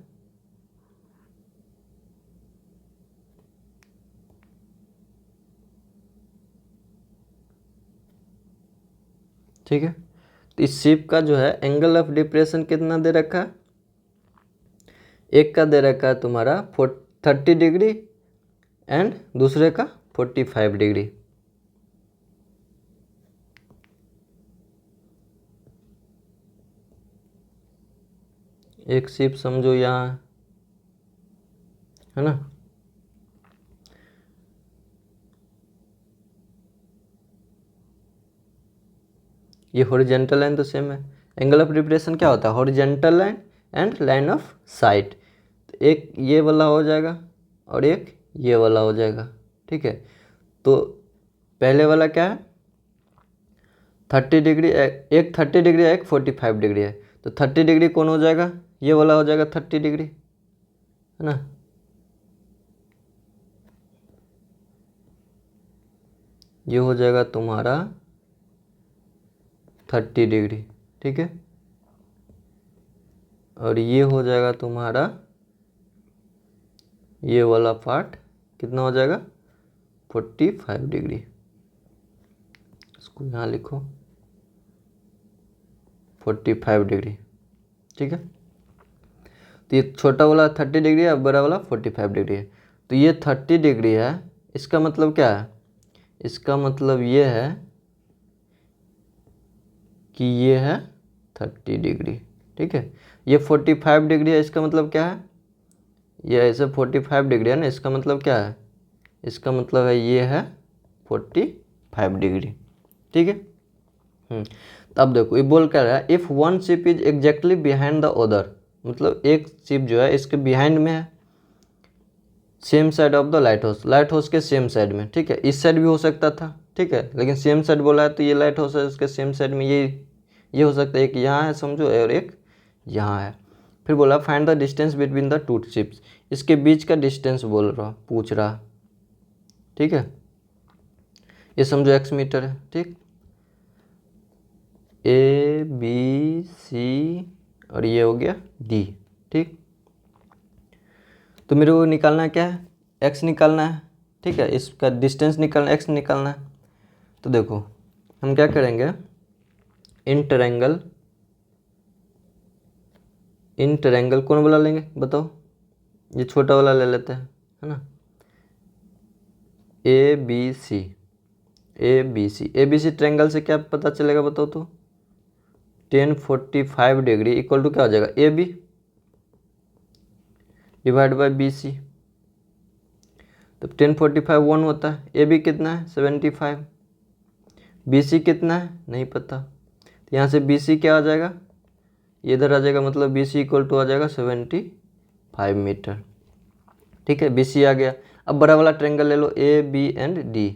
S1: ठीक है, तो इस शिप का जो है एंगल ऑफ डिप्रेशन कितना दे रखा है, एक का दे रखा है तुम्हारा 30 डिग्री एंड दूसरे का 45 डिग्री। एक शिप समझो यहाँ है ना, ये हॉरिजॉन्टल लाइन तो सेम है, एंगल ऑफ डिप्रेशन क्या होता है? Horizontal line and line of site. तो एक ये वाला हो जाएगा और एक ये वाला हो जाएगा, ठीक है। तो पहले वाला क्या है? 30 डिग्री, एक 30 डिग्री है, एक 45 डिग्री है। तो 30 डिग्री कौन हो जाएगा? ये वाला हो जाएगा 30 डिग्री, है ना। ये हो जाएगा तुम्हारा 30 डिग्री, ठीक है। और ये हो जाएगा तुम्हारा ये वाला पार्ट कितना हो जाएगा? 45 डिग्री। इसको यहाँ लिखो 45 डिग्री, ठीक है। तो ये छोटा वाला 30 डिग्री है, बड़ा वाला 45 डिग्री है। तो ये 30 डिग्री है, इसका मतलब क्या है? इसका मतलब ये है कि ये है 30 डिग्री, ठीक है। ये 45 डिग्री है, इसका मतलब क्या है? ये ऐसे 45 डिग्री है ना, इसका मतलब क्या है? इसका मतलब है ये है 45 डिग्री, ठीक है। तो अब देखो ये बोल क्या रहा है? If one ship is exactly behind the other, मतलब एक शिप जो है इसके बिहाइंड में है, same side of the light house, light house के सेम साइड में, ठीक है। इस साइड भी हो सकता था, ठीक है, लेकिन सेम साइड बोला है तो ये लाइट हाउस है, इसके सेम साइड में ये हो सकता है, एक यहाँ है समझो और एक यहाँ है। फिर बोला find the distance between the two ships, इसके बीच का डिस्टेंस बोल रहा, पूछ रहा, ठीक है। ये समझो x मीटर है, ठीक। A B C और ये हो गया D, ठीक। तो मेरे को निकालना है क्या है? x निकालना है, ठीक है। इसका डिस्टेंस निकालना, x निकालना है। तो देखो हम क्या करेंगे, इन ट्रायंगल कौन वाला लेंगे बताओ? ये छोटा वाला ले लेते हैं, है ना। ए बी सी ट्रायंगल से क्या पता चलेगा बताओ तो? 1045 डिग्री इक्वल टू क्या हो जाएगा? A B divide by B C. तो 1045 1 होता है, ए बी कितना है? 75। बी सी कितना है? नहीं पता। तो यहाँ से बी सी क्या आ जाएगा? ये इधर आ जाएगा, मतलब बी सी इक्वल टू आ जाएगा 75 मीटर, ठीक है। बी सी आ गया। अब बड़ा वाला ट्रायंगल ले लो, ए बी एंड डी,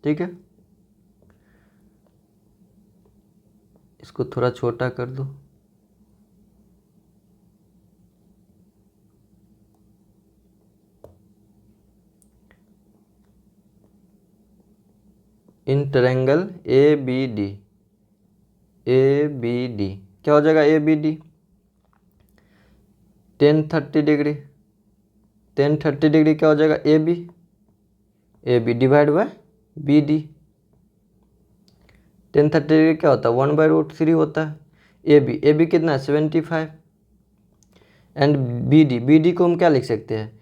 S1: ठीक है। इसको थोड़ा छोटा कर दो। In triangle A B D क्या हो जाएगा? A B D 1030 degree, 1030 degree क्या हो जाएगा? A B divide by B D. 1030 degree क्या होता है? 1/√3 होता है। ए बी कितना है? 75। एंड बी डी को हम क्या लिख सकते हैं?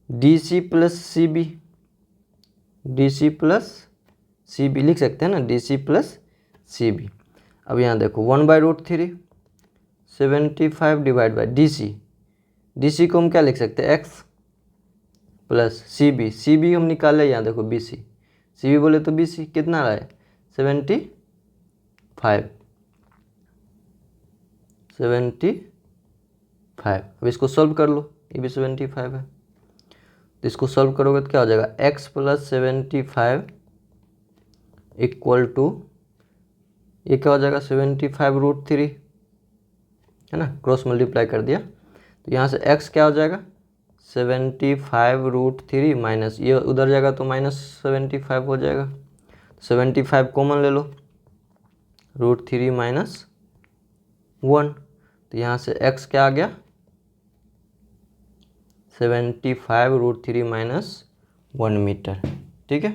S1: D C plus C B लिख सकते हैं ना, D C plus C B. अब यहाँ देखो 1/√3 75 डिवाइड बाई डी सी को हम क्या लिख सकते हैं? एक्स प्लस सी बी हम निकाले, यहाँ देखो बी सी बोले तो बी सी कितना रहा है? 75। अब इसको सॉल्व कर लो, ये भी 75 है। तो इसको सॉल्व करोगे तो क्या हो जाएगा? x प्लस 75 इक्वल टू ये क्या हो जाएगा? 75√3, है ना, क्रॉस मल्टीप्लाई कर दिया। तो यहाँ से x क्या हो जाएगा? 75√3 माइनस ये उधर जाएगा तो -75 हो जाएगा। 75 कॉमन ले लो, √3 माइनस 1। तो यहाँ से x क्या आ गया? 75√3 माइनस 1 मीटर, ठीक है।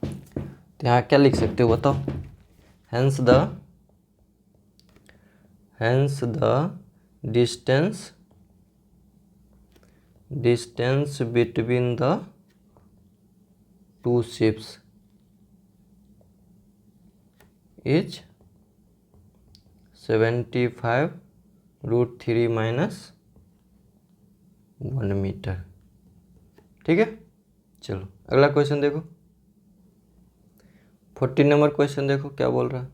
S1: तो यहाँ क्या लिख सकते हो बताओ? Hence the distance between the two ships is 75√3 minus 1 metre, ठीक है। चलो अगला क्वेश्चन देखो, 14 नंबर क्वेश्चन देखो क्या बोल रहा है।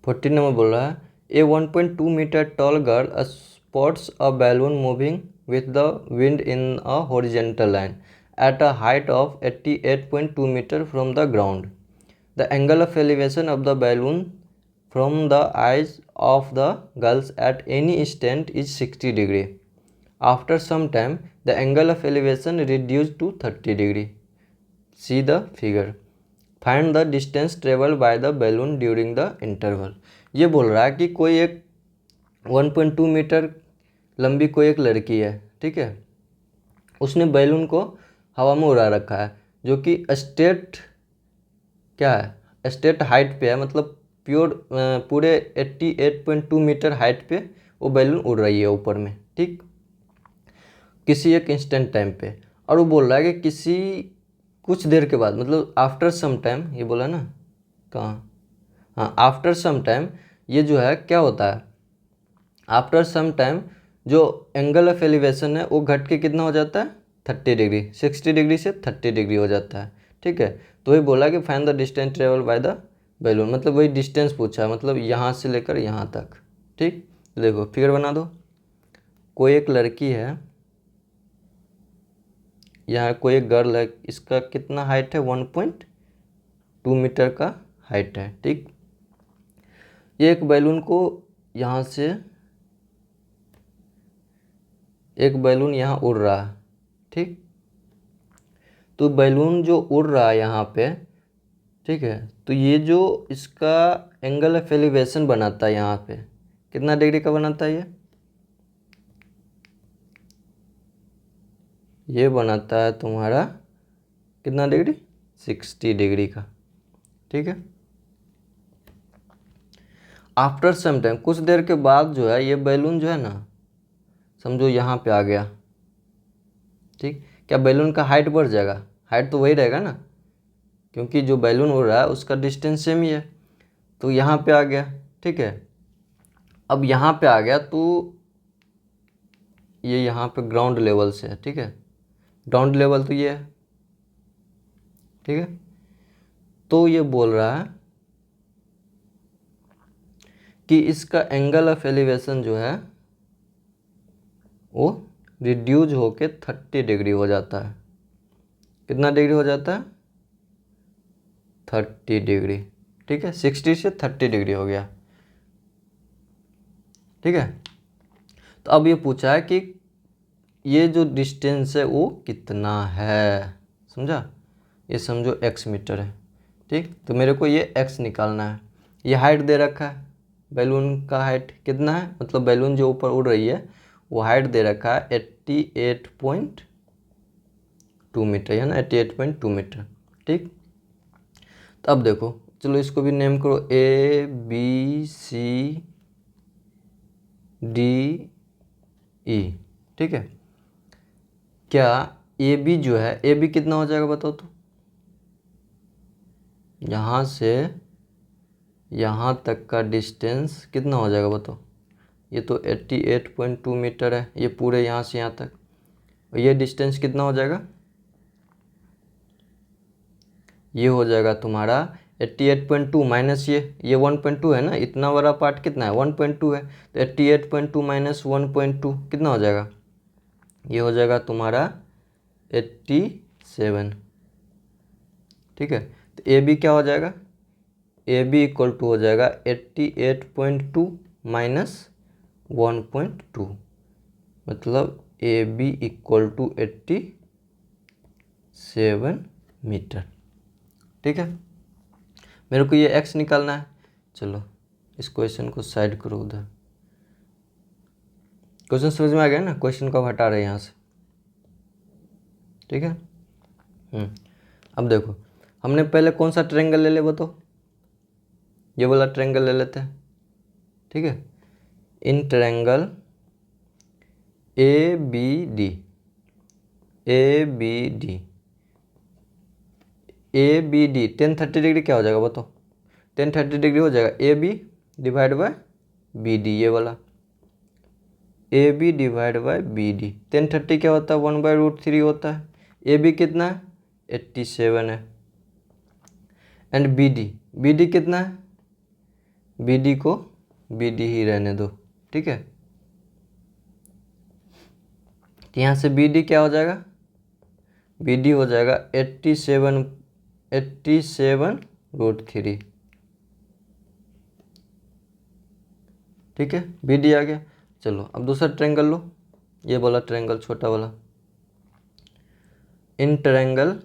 S1: 14 नंबर बोल रहा है a 1.2 metre tall girl spots a balloon moving with the wind in a horizontal line at a height of 88.2 metre from the ground. The angle of elevation of the balloon from the eyes of the girls at any instant is 60 degree. After some time, the angle of elevation reduced to 30 degree. See the figure. Find the distance traveled by the balloon during the interval. ये बोल रहा है कि कोई एक 1.2 मीटर लंबी कोई एक लड़की है, ठीक है, उसने बैलून को हवा में उड़ा रखा है, जो कि स्टेट क्या है, स्टेट हाइट पे है, मतलब पूरे 88.2 मीटर हाइट पे वो बैलून उड़ रही है ऊपर में, ठीक, किसी एक इंस्टेंट टाइम पे. और वो बोल रहा है कि किसी कुछ देर के बाद, मतलब आफ्टर सम टाइम, ये बोला ना कहाँ, हाँ, आफ्टर सम टाइम ये जो है क्या होता है, आफ्टर सम टाइम जो एंगल ऑफ एलिवेशन है वो घट के कितना हो जाता है, 30 डिग्री, 60 डिग्री से 30 डिग्री हो जाता है, ठीक है. तो वही बोला कि find the distance travel by the balloon, मतलब वही डिस्टेंस पूछा है, मतलब यहाँ से लेकर यहाँ तक, ठीक. देखो फिगर बना दो. कोई एक लड़की है, यहाँ कोई एक गर्ल है, इसका कितना हाइट है, 1.2 मीटर का हाइट है, ठीक. ये एक बैलून को यहाँ से, एक बैलून यहाँ उड़ रहा है, ठीक. तो बैलून जो उड़ रहा है यहाँ पे, ठीक है, तो ये जो इसका एंगल ऑफ एलिवेशन बनाता है यहाँ पे, कितना डिग्री का बनाता है ये बनाता है तुम्हारा कितना डिग्री, 60 डिग्री का, ठीक है. आफ्टर सम टाइम, कुछ देर के बाद जो है ये बैलून जो है ना, समझो यहाँ पे आ गया, ठीक. क्या बैलून का हाइट बढ़ जाएगा, हाइट तो वही रहेगा ना, क्योंकि जो बैलून उड़ रहा है उसका डिस्टेंस सेम ही है. तो यहाँ पे आ गया, ठीक है. अब यहाँ पे आ गया तो ये यहाँ पे ग्राउंड लेवल से है, ठीक है, ग्राउंड लेवल तो ये है, ठीक है. तो ये बोल रहा है कि इसका एंगल ऑफ एलिवेशन जो है वो रिड्यूज होके 30 डिग्री हो जाता है. कितना डिग्री हो जाता है, 30 डिग्री, ठीक है. 60 से 30 डिग्री हो गया, ठीक है. तो अब ये पूछा है कि ये जो डिस्टेंस है वो कितना है, समझा. ये समझो x मीटर है, ठीक. तो मेरे को ये x निकालना है. ये हाइट दे रखा है, बैलून का हाइट कितना है, मतलब बैलून जो ऊपर उड़ रही है वो हाइट दे रखा है 88.2 मीटर, है ना, 88.2 मीटर, ठीक. तो अब देखो, चलो इसको भी नेम करो ABCDE, ठीक है. क्या AB जो है, AB कितना हो जाएगा बताओ तो, यहाँ से यहाँ तक का डिस्टेंस कितना हो जाएगा बताओ. ये तो 88.2 मीटर है, ये पूरे यहाँ से यहाँ तक, और ये डिस्टेंस कितना हो जाएगा, ये हो जाएगा तुम्हारा 88.2 माइनस ये 1.2 है ना, इतना बड़ा पार्ट कितना है, 1.2 है. तो 88.2 माइनस 1.2 कितना हो जाएगा, ये हो जाएगा तुम्हारा 87, ठीक है. तो AB क्या हो जाएगा, AB इक्वल टू हो जाएगा 88.2 माइनस 1.2, मतलब AB इक्वल टू 87 मीटर, ठीक है. मेरे को ये x निकालना है. चलो इस क्वेश्चन को साइड करो उधर. क्वेश्चन समझ में आ गया ना, क्वेश्चन को हटा रहे हैं यहाँ से, ठीक है. अब देखो, हमने पहले कौन सा ट्रायंगल ले ले बताओ, ये वाला ट्रायंगल ले लेते हैं, ठीक है. In triangle ABD, tan 30 degree क्या हो जाएगा बताओ, tan 30 डिग्री हो जाएगा AB डिवाइड बाय BD, ये वाला AB divide by BD. tan 30 क्या होता है, 1/√3 होता है. AB कितना है, 87 है. एंड BD कितना है, बी डी को बी डी ही रहने दो, ठीक है। तो यहाँ से बी डी क्या हो जाएगा, बी डी हो जाएगा 87√3, ठीक है, बी डी आ गया। चलो अब दूसरा ट्रायंगल लो, ये बोला ट्रायंगल छोटा वाला। In triangle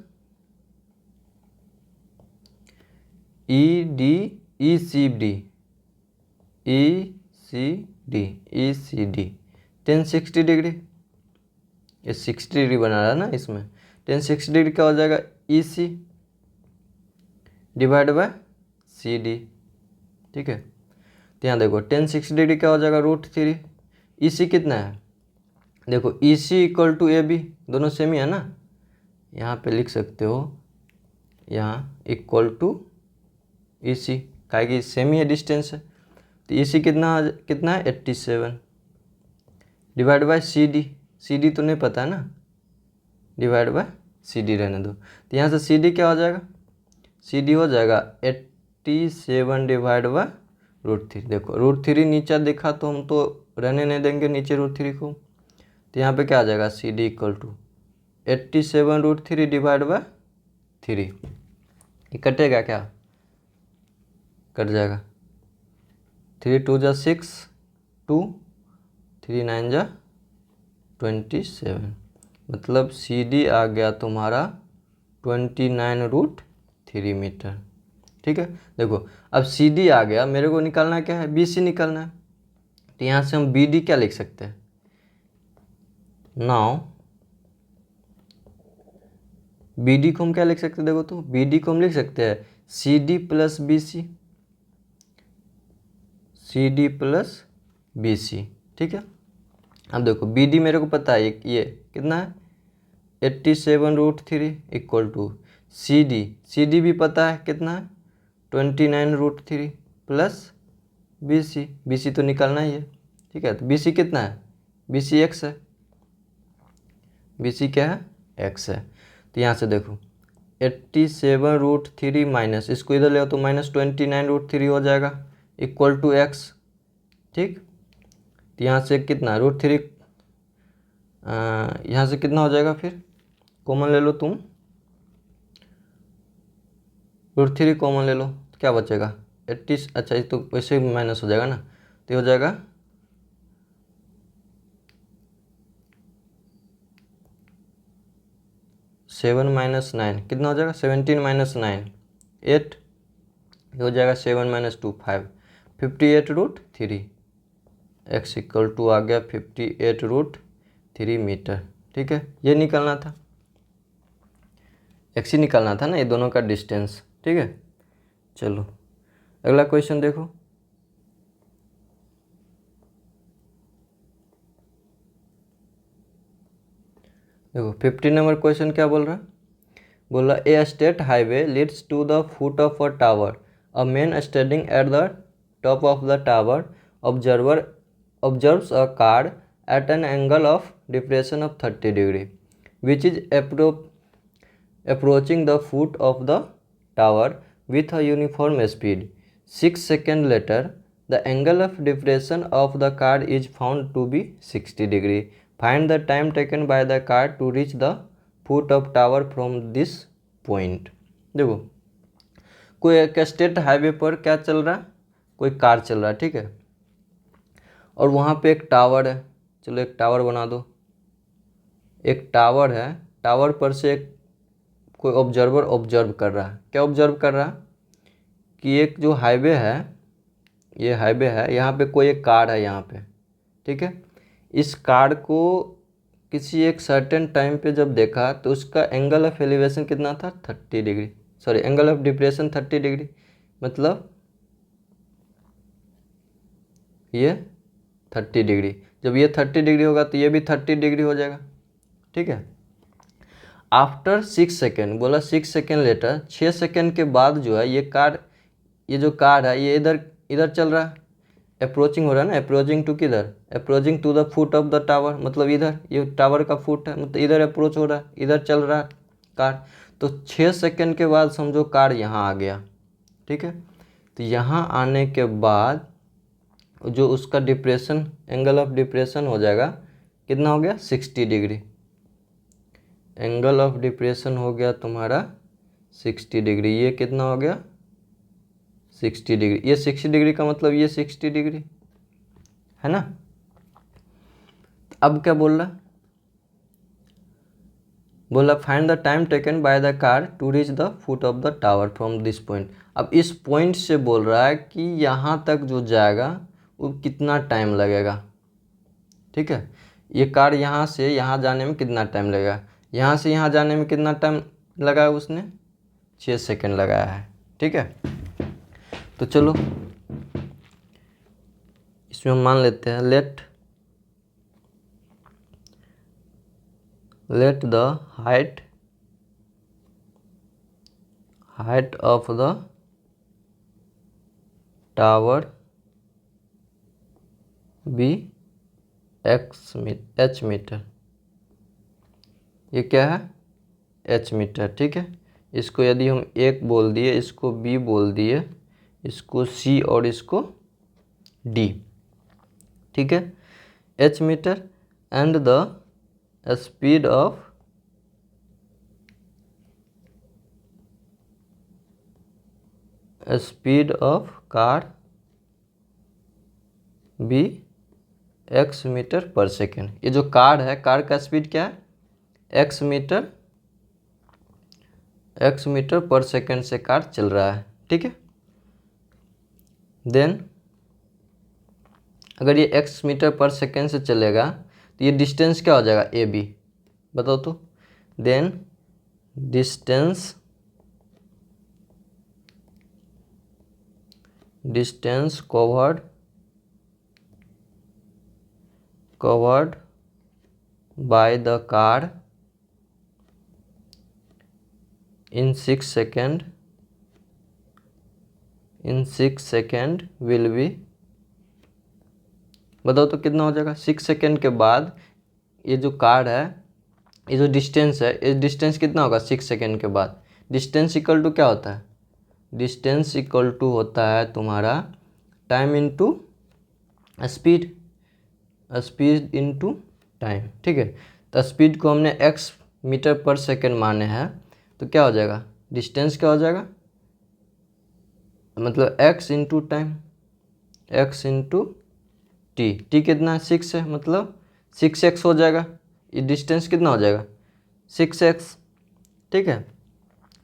S1: E D E C D 1060 degree, ये 60 डिग्री बना रहा है ना इसमें। 1060 डिग्री क्या हो जाएगा, ई सी डिवाइड बाय सी डी, ठीक है। तो यहाँ देखो 1060 डिग्री क्या हो जाएगा, √3। ई सी कितना है, देखो ई सी इक्वल टू ए बी, दोनों सेम ही है ना, यहाँ पे लिख सकते हो, यहाँ इक्वल टू ई सी, काहे कि सेम ही है, डिस्टेंस है। तो ई सी कितना है 87 डिवाइड बाय सी डी तो नहीं पता है ना, डिवाइड बाय सी डी रहने दो। तो यहाँ से सी डी क्या हो जाएगा, सी डी हो जाएगा 87 डिवाइड बाय √3। देखो √3 नीचे दिखा तो हम तो रहने नहीं देंगे नीचे √3 को। तो यहाँ पे क्या आ जाएगा, C D equal to 87√3 divide by 3। ये कटेगा क्या, कट जाएगा, 3 2 जा 6, 2 3 9 जा 27, मतलब सी डी आ गया तुम्हारा 29√3 मीटर, ठीक है। देखो अब सी डी आ गया, मेरे को निकालना क्या है, बी सी निकालना है। तो यहाँ से हम बी डी क्या लिख सकते हैं, नाउ बी डी को हम क्या लिख सकते हैं, देखो तो बी डी को हम लिख सकते हैं C D plus B C, C D plus B C, ठीक है। अब देखो बी डी मेरे को पता है ये कितना है 87√3 इक्वल टू सी डी भी पता है कितना है 29√3 प्लस बी सी तो निकालना ही है, ठीक है। तो बी सी कितना है, बी सी एक्स है, बी सी क्या है, एक्स है। तो यहाँ से देखो 87√3 माइनस, इसको इधर ले आओ तो -29√3 हो जाएगा इक्वल टू एक्स, ठीक। तो यहाँ से कितना √3, यहाँ से कितना हो जाएगा, फिर कॉमन ले लो तुम, √3 कॉमन ले लो तो क्या बचेगा 80, अच्छा ये तो वैसे ही माइनस हो जाएगा ना, तो ये हो जाएगा 7 - 9 कितना हो जाएगा 17 - 9 8, ये हो जाएगा 7 - 2 5, 58√3, एक्स इक्वल टू आ गया 58√3 मीटर, ठीक है। ये निकालना था, एक्स ही निकालना था ना, ये दोनों का डिस्टेंस, ठीक है। चलो अगला क्वेश्चन देखो, देखो 15 नंबर क्वेश्चन क्या बोल रहा है, बोला a state highway leads to the foot of a tower, a man standing at the top of the tower observes a car at an angle of depression of 30 degree which is approaching the foot of the tower with a uniform speed. 6 seconds later, the angle of depression of the car is found to be 60 degree. Find the time taken by the car to reach the foot of tower from this point. देखो कोई एक स्टेट हाईवे पर क्या चल रहा है, कोई कार चल रहा है, ठीक है, और वहाँ पे एक टावर है, चलो एक टावर बना दो, एक टावर है, टावर पर से एक कोई ऑब्जर्वर ऑब्जर्व कर रहा है, क्या ऑब्जर्व कर रहा है कि एक जो हाईवे है, ये हाईवे है, यहाँ पे कोई एक कार है यहाँ पे, ठीक है। इस कार को किसी एक सर्टेन टाइम पे जब देखा तो उसका एंगल ऑफ एलिवेशन कितना था 30 degree, sorry angle of depression 30 degree, मतलब ये 30 डिग्री, जब ये 30 डिग्री होगा तो ये भी 30 डिग्री हो जाएगा, ठीक है। आफ्टर 6 सेकेंड, बोला 6 सेकेंड लेटर, 6 सेकेंड के बाद जो है ये कार, ये जो कार है ये इधर चल रहा है, अप्रोचिंग हो रहा है ना, अप्रोचिंग टू किधर, approaching to the foot of the tower, मतलब इधर, ये टावर का फुट है, मतलब इधर अप्रोच हो रहा है, इधर चल रहा है कार। तो 6 सेकेंड के बाद समझो कार यहाँ आ गया, ठीक है। तो यहाँ आने के बाद जो उसका डिप्रेशन, एंगल ऑफ डिप्रेशन हो जाएगा, कितना हो गया 60 डिग्री। एंगल ऑफ डिप्रेशन हो गया तुम्हारा 60 डिग्री। ये कितना हो गया 60 डिग्री। ये 60 डिग्री का मतलब ये 60 डिग्री है ना। अब क्या बोल रहा, बोला find the time taken by the car to reach the foot of the tower from this point. अब इस पॉइंट से बोल रहा है कि यहाँ तक जो जाएगा वो कितना टाइम लगेगा। ठीक है, ये कार यहाँ से यहाँ जाने में कितना टाइम लगेगा, यहाँ से यहाँ जाने में कितना टाइम लगाया उसने, 6 सेकेंड लगाया है। ठीक है, तो चलो इसमें हम मान लेते हैं let the height of the tower be h metre. ये क्या है h मीटर। ठीक है, इसको यदि हम 1 बोल दिए, इसको b बोल दिए, इसको c और इसको d। ठीक है, h metre and the speed of car be x metre per second. ये जो कार है, कार का स्पीड क्या है x मीटर पर सेकेंड से कार चल रहा है। ठीक है, देन अगर ये x मीटर पर सेकेंड से चलेगा तो ये डिस्टेंस क्या हो जाएगा ए बी, बताओ तो। Then distance covered by the car in 6 second will be, बताओ तो कितना हो जाएगा। 6 सेकेंड के बाद ये जो कार है, ये जो डिस्टेंस है, ये डिस्टेंस कितना होगा 6 सेकेंड के बाद। डिस्टेंस इक्वल टू क्या होता है, डिस्टेंस इक्वल टू होता है तुम्हारा time into speed into time. ठीक है, तो स्पीड को हमने x मीटर पर सेकेंड माने हैं, तो क्या हो जाएगा डिस्टेंस क्या हो जाएगा, मतलब x into time, x into T कितना है 6 है, मतलब 6x हो जाएगा। ये डिस्टेंस कितना हो जाएगा 6x। ठीक है,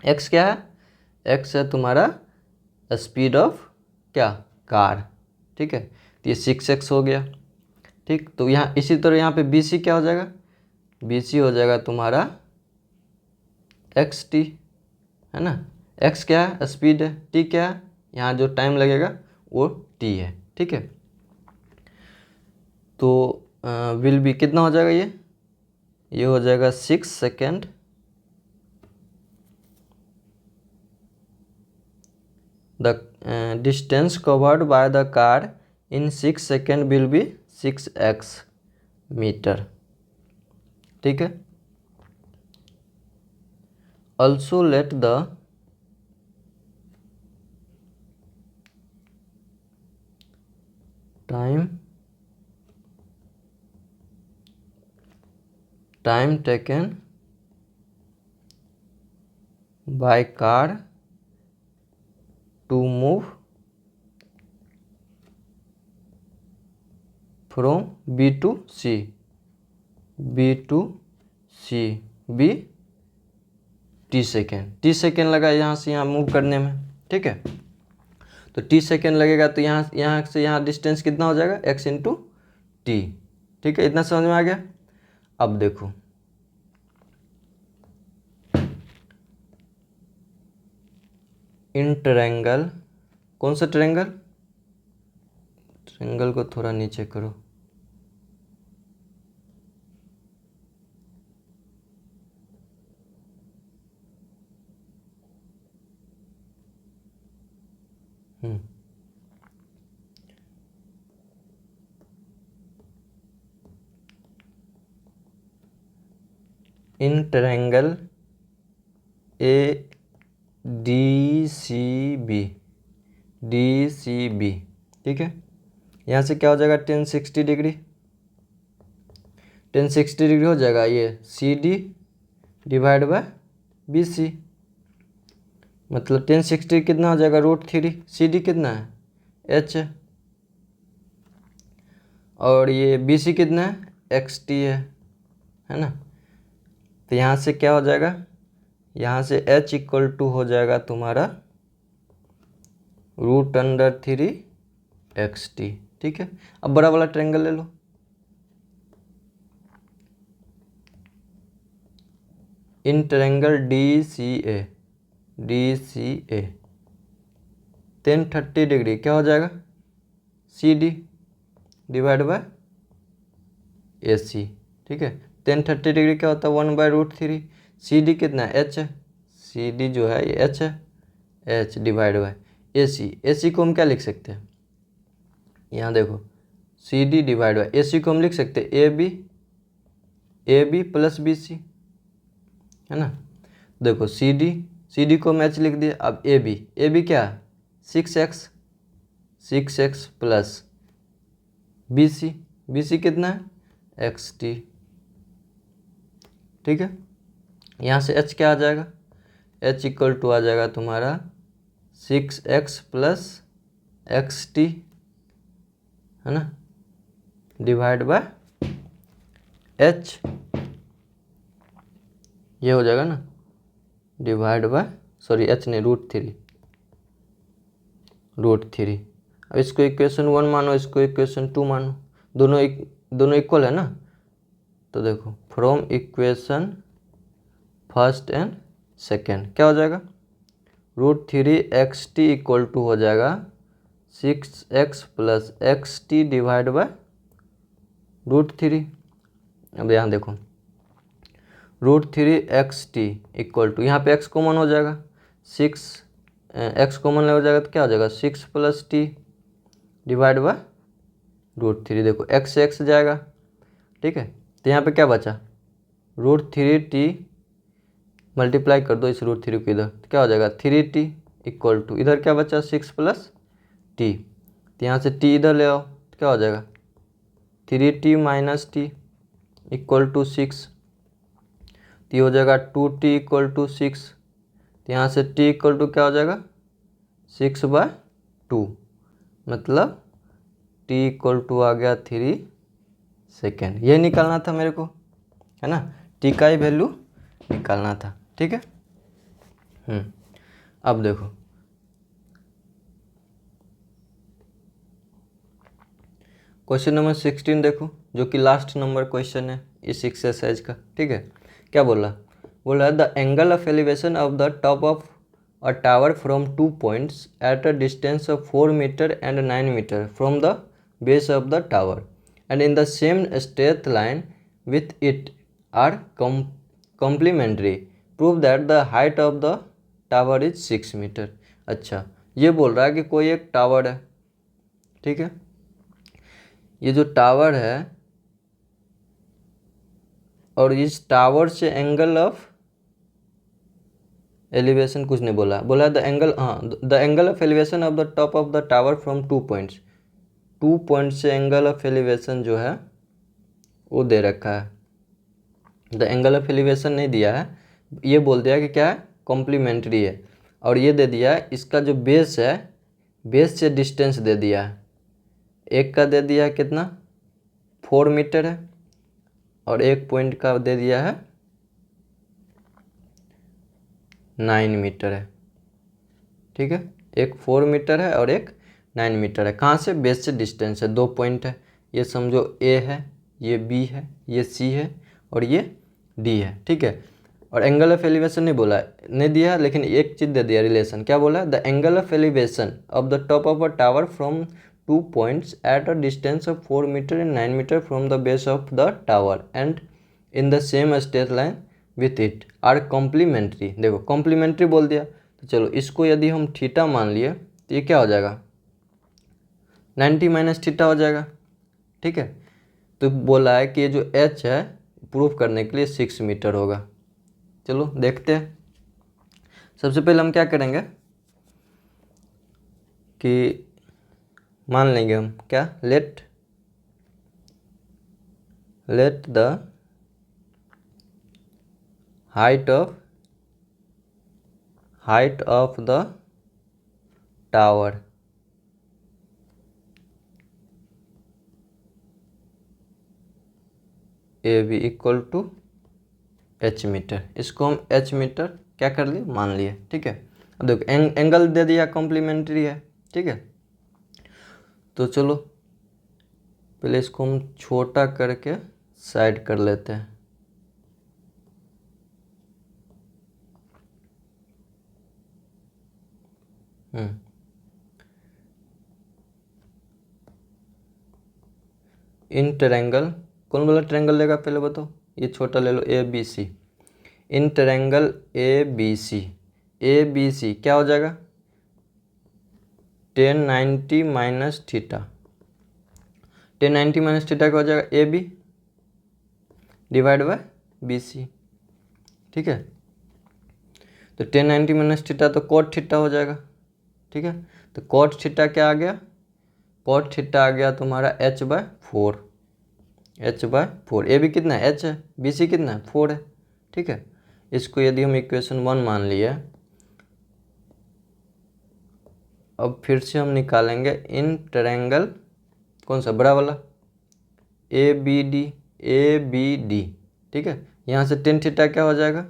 S1: x क्या है, x है तुम्हारा स्पीड ऑफ क्या कार। ठीक है, तो ये 6x हो गया। ठीक, तो यहाँ इसी तरह यहाँ पे BC क्या हो जाएगा, BC हो जाएगा तुम्हारा XT, है ना। x क्या है स्पीड है, t क्या है यहाँ जो टाइम लगेगा वो t है। ठीक है, तो विल बी कितना हो जाएगा, ये हो जाएगा 6 second the distance covered by the car in 6 second will be 6x metre. ठीक है, also let the time taken by car to move from B to C be t second लगा यहाँ से यहाँ मूव करने में। ठीक है, तो t सेकेंड लगेगा, तो यहाँ से यहाँ डिस्टेंस कितना हो जाएगा x इंटू टी। ठीक है, इतना समझ में आ गया। अब देखो इन ट्रायंगल, कौन सा ट्रायंगल, ट्रायंगल को थोड़ा नीचे करो। इन ट्रायंगल ADCB, DCB, ठीक है। यहाँ से क्या हो जाएगा, टेन 60 डिग्री, टेन 60 डिग्री हो जाएगा ये CD डिवाइड बाय BC, मतलब टेन 60 कितना हो जाएगा, √3। CD कितना है, H है, और ये BC कितना है, XT है ना। तो यहाँ से क्या हो जाएगा, यहाँ से H इक्वल टू हो जाएगा तुम्हारा √3 XT, ठीक है। अब बड़ा वाला ट्रायंगल ले लो, इन ट्रायंगल DCA 1030 डिग्री क्या हो जाएगा, CD डिवाइड बाय AC, ठीक है। 1030 डिग्री क्या होता है, 1/√3। CD कितना है, H है, CD जो है ये H है, H डिवाइड बाय AC को हम क्या लिख सकते हैं, यहाँ देखो CD डिवाइड बाय AC को हम लिख सकते हैं AB प्लस BC, है ना। देखो CD को हम H लिख दिया। अब AB क्या है, 6x प्लस BC कितना है, XT, ठीक है। यहाँ से H क्या आ जाएगा, H इक्वल टू आ जाएगा तुम्हारा 6x प्लस XT, है ना, डिवाइड बाय H, ये हो जाएगा ना, डिवाइड बाय H नहीं, √3। अब इसको इक्वेशन 1 मानो, इसको इक्वेशन 2 मानो, दोनों इक्वल है ना। तो देखो from equation first and second क्या हो जाएगा, √3XT इक्वल टू हो जाएगा 6x plus XT divide by √3। अब यहाँ देखो √3XT इक्वल टू, यहाँ पे x कॉमन हो जाएगा, x कॉमन हो जाएगा तो क्या हो जाएगा, 6 प्लस T डिवाइड बाय √3। देखो x से x जाएगा, ठीक है। तो यहाँ पे क्या बचा, √3T मल्टीप्लाई कर दो इस √3 को इधर, तो क्या हो जाएगा 3T इक्वल टू, इधर क्या बचा 6 प्लस T, तो यहाँ से T इधर ले आओ तो क्या हो जाएगा 3T minus T equal to 6, तो ये हो जाएगा 2T इक्वल टू 6, तो यहाँ से T इक्वल टू क्या हो जाएगा 6/2, मतलब T इक्वल टू आ गया 3 सेकेंड। ये निकालना था मेरे को, है ना, T का ही वैल्यू निकालना था, ठीक है। अब देखो क्वेश्चन नंबर 16 देखो, जो कि लास्ट नंबर क्वेश्चन है इस एक्सरसाइज का, ठीक है। क्या बोला है, the angle of elevation of the top of a tower from 2 points at a distance of 4 metre and 9 metre from the base of the tower and in the same straight line with it are complementary, prove that the height of the tower is 6 metre. अच्छा, ये बोल रहा है कि कोई एक टावर है, ठीक है। ये जो टावर है और इस टावर से एंगल ऑफ एलिवेशन कुछ नहीं बोला the angle of elevation of the top of the tower from 2 points, 2 point से एंगल ऑफ एलिवेशन जो है वो दे रखा है। द एंगल ऑफ एलिवेशन नहीं दिया है, ये बोल दिया कि क्या है, कॉम्प्लीमेंट्री है, और ये दे दिया है इसका जो बेस है, बेस से डिस्टेंस दे दिया है, एक का दे दिया है कितना 4 मीटर है, और एक पॉइंट का दे दिया है 9 मीटर है, ठीक है। एक 4 मीटर है और एक 9 मीटर है। कहाँ से, बेस से डिस्टेंस है, 2 पॉइंट है, ये समझो A है, ये B है, ये C है और ये D है, ठीक है। और एंगल ऑफ एलिवेशन नहीं बोला है, नहीं दिया, लेकिन एक चीज़ दे दिया रिलेशन। क्या बोला, the angle of elevation of the top of a tower from 2 points at a distance of 4 metre and 9 metre from the base of the tower and in the same straight line with it are complementary. देखो कॉम्प्लीमेंट्री बोल दिया, तो चलो इसको यदि हम थीटा मान लिए तो ये क्या हो जाएगा 90 माइनस थीटा हो जाएगा, ठीक है। तो बोला है कि ये जो H है प्रूफ करने के लिए 6 मीटर होगा। चलो देखते हैं। सबसे पहले हम क्या करेंगे कि मान लेंगे हम क्या, let the height of the tower A B equal to H metre. इसको हम एच मीटर क्या कर लिए, मान लिए। ठीक है, अब देखो एंगल दे दिया, कॉम्प्लीमेंट्री है। ठीक है, तो चलो पहले इसको हम छोटा करके साइड कर लेते हैं। इन ट्रायंगल, कौन वाला ट्रायंगल लेगा पहले बताओ, ये छोटा ले लो, A B C. In triangle A B C क्या हो जाएगा, 1090 माइनस थीटा। 1090 माइनस थीटा क्या हो जाएगा, A B divide by B C. ठीक है, तो 1090 माइनस थीटा तो कॉट थीटा हो जाएगा। ठीक है, तो कॉट थीटा क्या आ गया, कॉट थीटा आ गया तुम्हारा h/4। h/4 ए बी कितना है, h है, बी सी कितना है, 4 है। ठीक है, इसको यदि हम इक्वेशन 1 मान लिए, अब फिर से हम निकालेंगे इन ट्रायंगल, कौन सा बड़ा वाला, ए बी डी। ठीक है, यहाँ से टेन थीटा क्या हो जाएगा,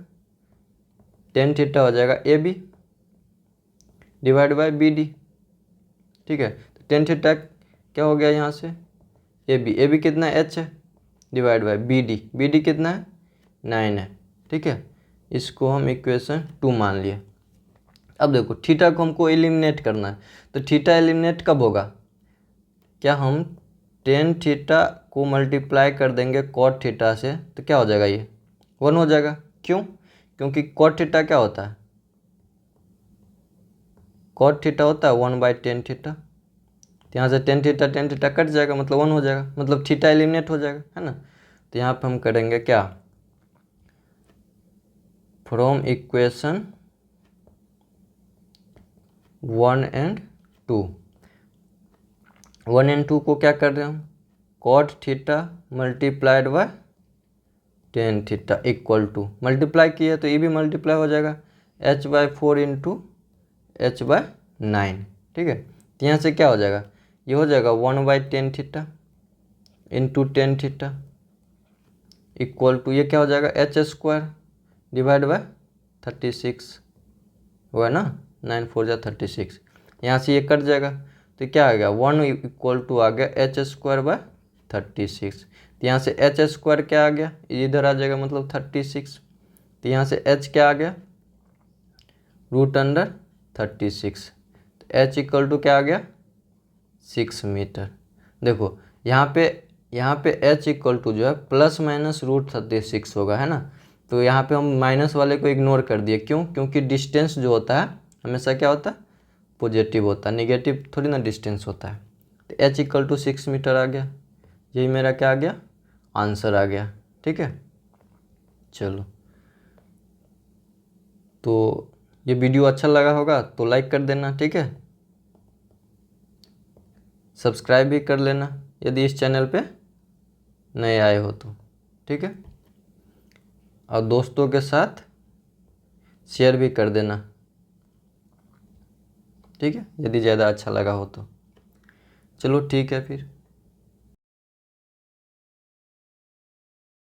S1: टेन थीटा हो जाएगा A B divide by B D. ठीक है, तो टेन थीटा क्या हो गया यहाँ से, ए बी कितना है, एच है, डिवाइड बाय बी डी कितना है, 9 है। ठीक है, इसको हम इक्वेशन 2 मान लिए। अब देखो थीटा को हमको एलिमिनेट करना है, तो थीटा एलिमिनेट कब होगा, क्या हम टेन थीटा को मल्टीप्लाई कर देंगे कॉट थीटा से, तो क्या हो जाएगा, ये 1 हो जाएगा। क्यों, क्योंकि कॉट थीटा क्या होता है, कॉट थीटा होता है 1/10 थीटा। तो यहाँ से टेन थीटा कट जाएगा, मतलब 1 हो जाएगा, मतलब थीटा एलिमिनेट हो जाएगा, है ना। तो यहाँ पे हम करेंगे क्या, फ्रॉम इक्वेशन 1 एंड 2, 1 एंड 2 को क्या कर रहे हैं हम, cot theta multiplied by tan theta equal to, multiply किया तो ये भी मल्टीप्लाई हो जाएगा, h/4 इंटू h/9। ठीक है, तो यहाँ से क्या हो जाएगा, ये हो जाएगा 1/10 theta into tan theta equal to, ये क्या हो जाएगा, h² डिवाइड बाय 36 हुआ ना, 9 4 जा 36। यहाँ से ये कट जाएगा, तो क्या आ गया, 1 इक्वल टू आ गया h²/36। तो यहाँ से h² क्या आ गया, इधर आ जाएगा, मतलब 36। तो यहाँ से h क्या आ गया, √36। तो h इक्वल टू क्या आ गया, 6 मीटर। देखो यहाँ पे h इक्वल टू जो है प्लस माइनस √36 होगा, है ना। तो यहाँ पे हम माइनस वाले को इग्नोर कर दिए, क्यों, क्योंकि डिस्टेंस जो होता है हमेशा क्या होता है, पॉजिटिव होता है, निगेटिव थोड़ी ना डिस्टेंस होता है। तो h इक्वल टू 6 मीटर आ गया, यही मेरा क्या आ गया, आंसर आ गया। ठीक है, चलो, तो ये वीडियो अच्छा लगा होगा तो लाइक कर देना। ठीक है, सब्सक्राइब भी कर लेना यदि इस चैनल पे नए आए हो तो। ठीक है, और दोस्तों के साथ शेयर भी कर देना। ठीक है, यदि ज़्यादा अच्छा लगा हो तो। चलो ठीक है फिर।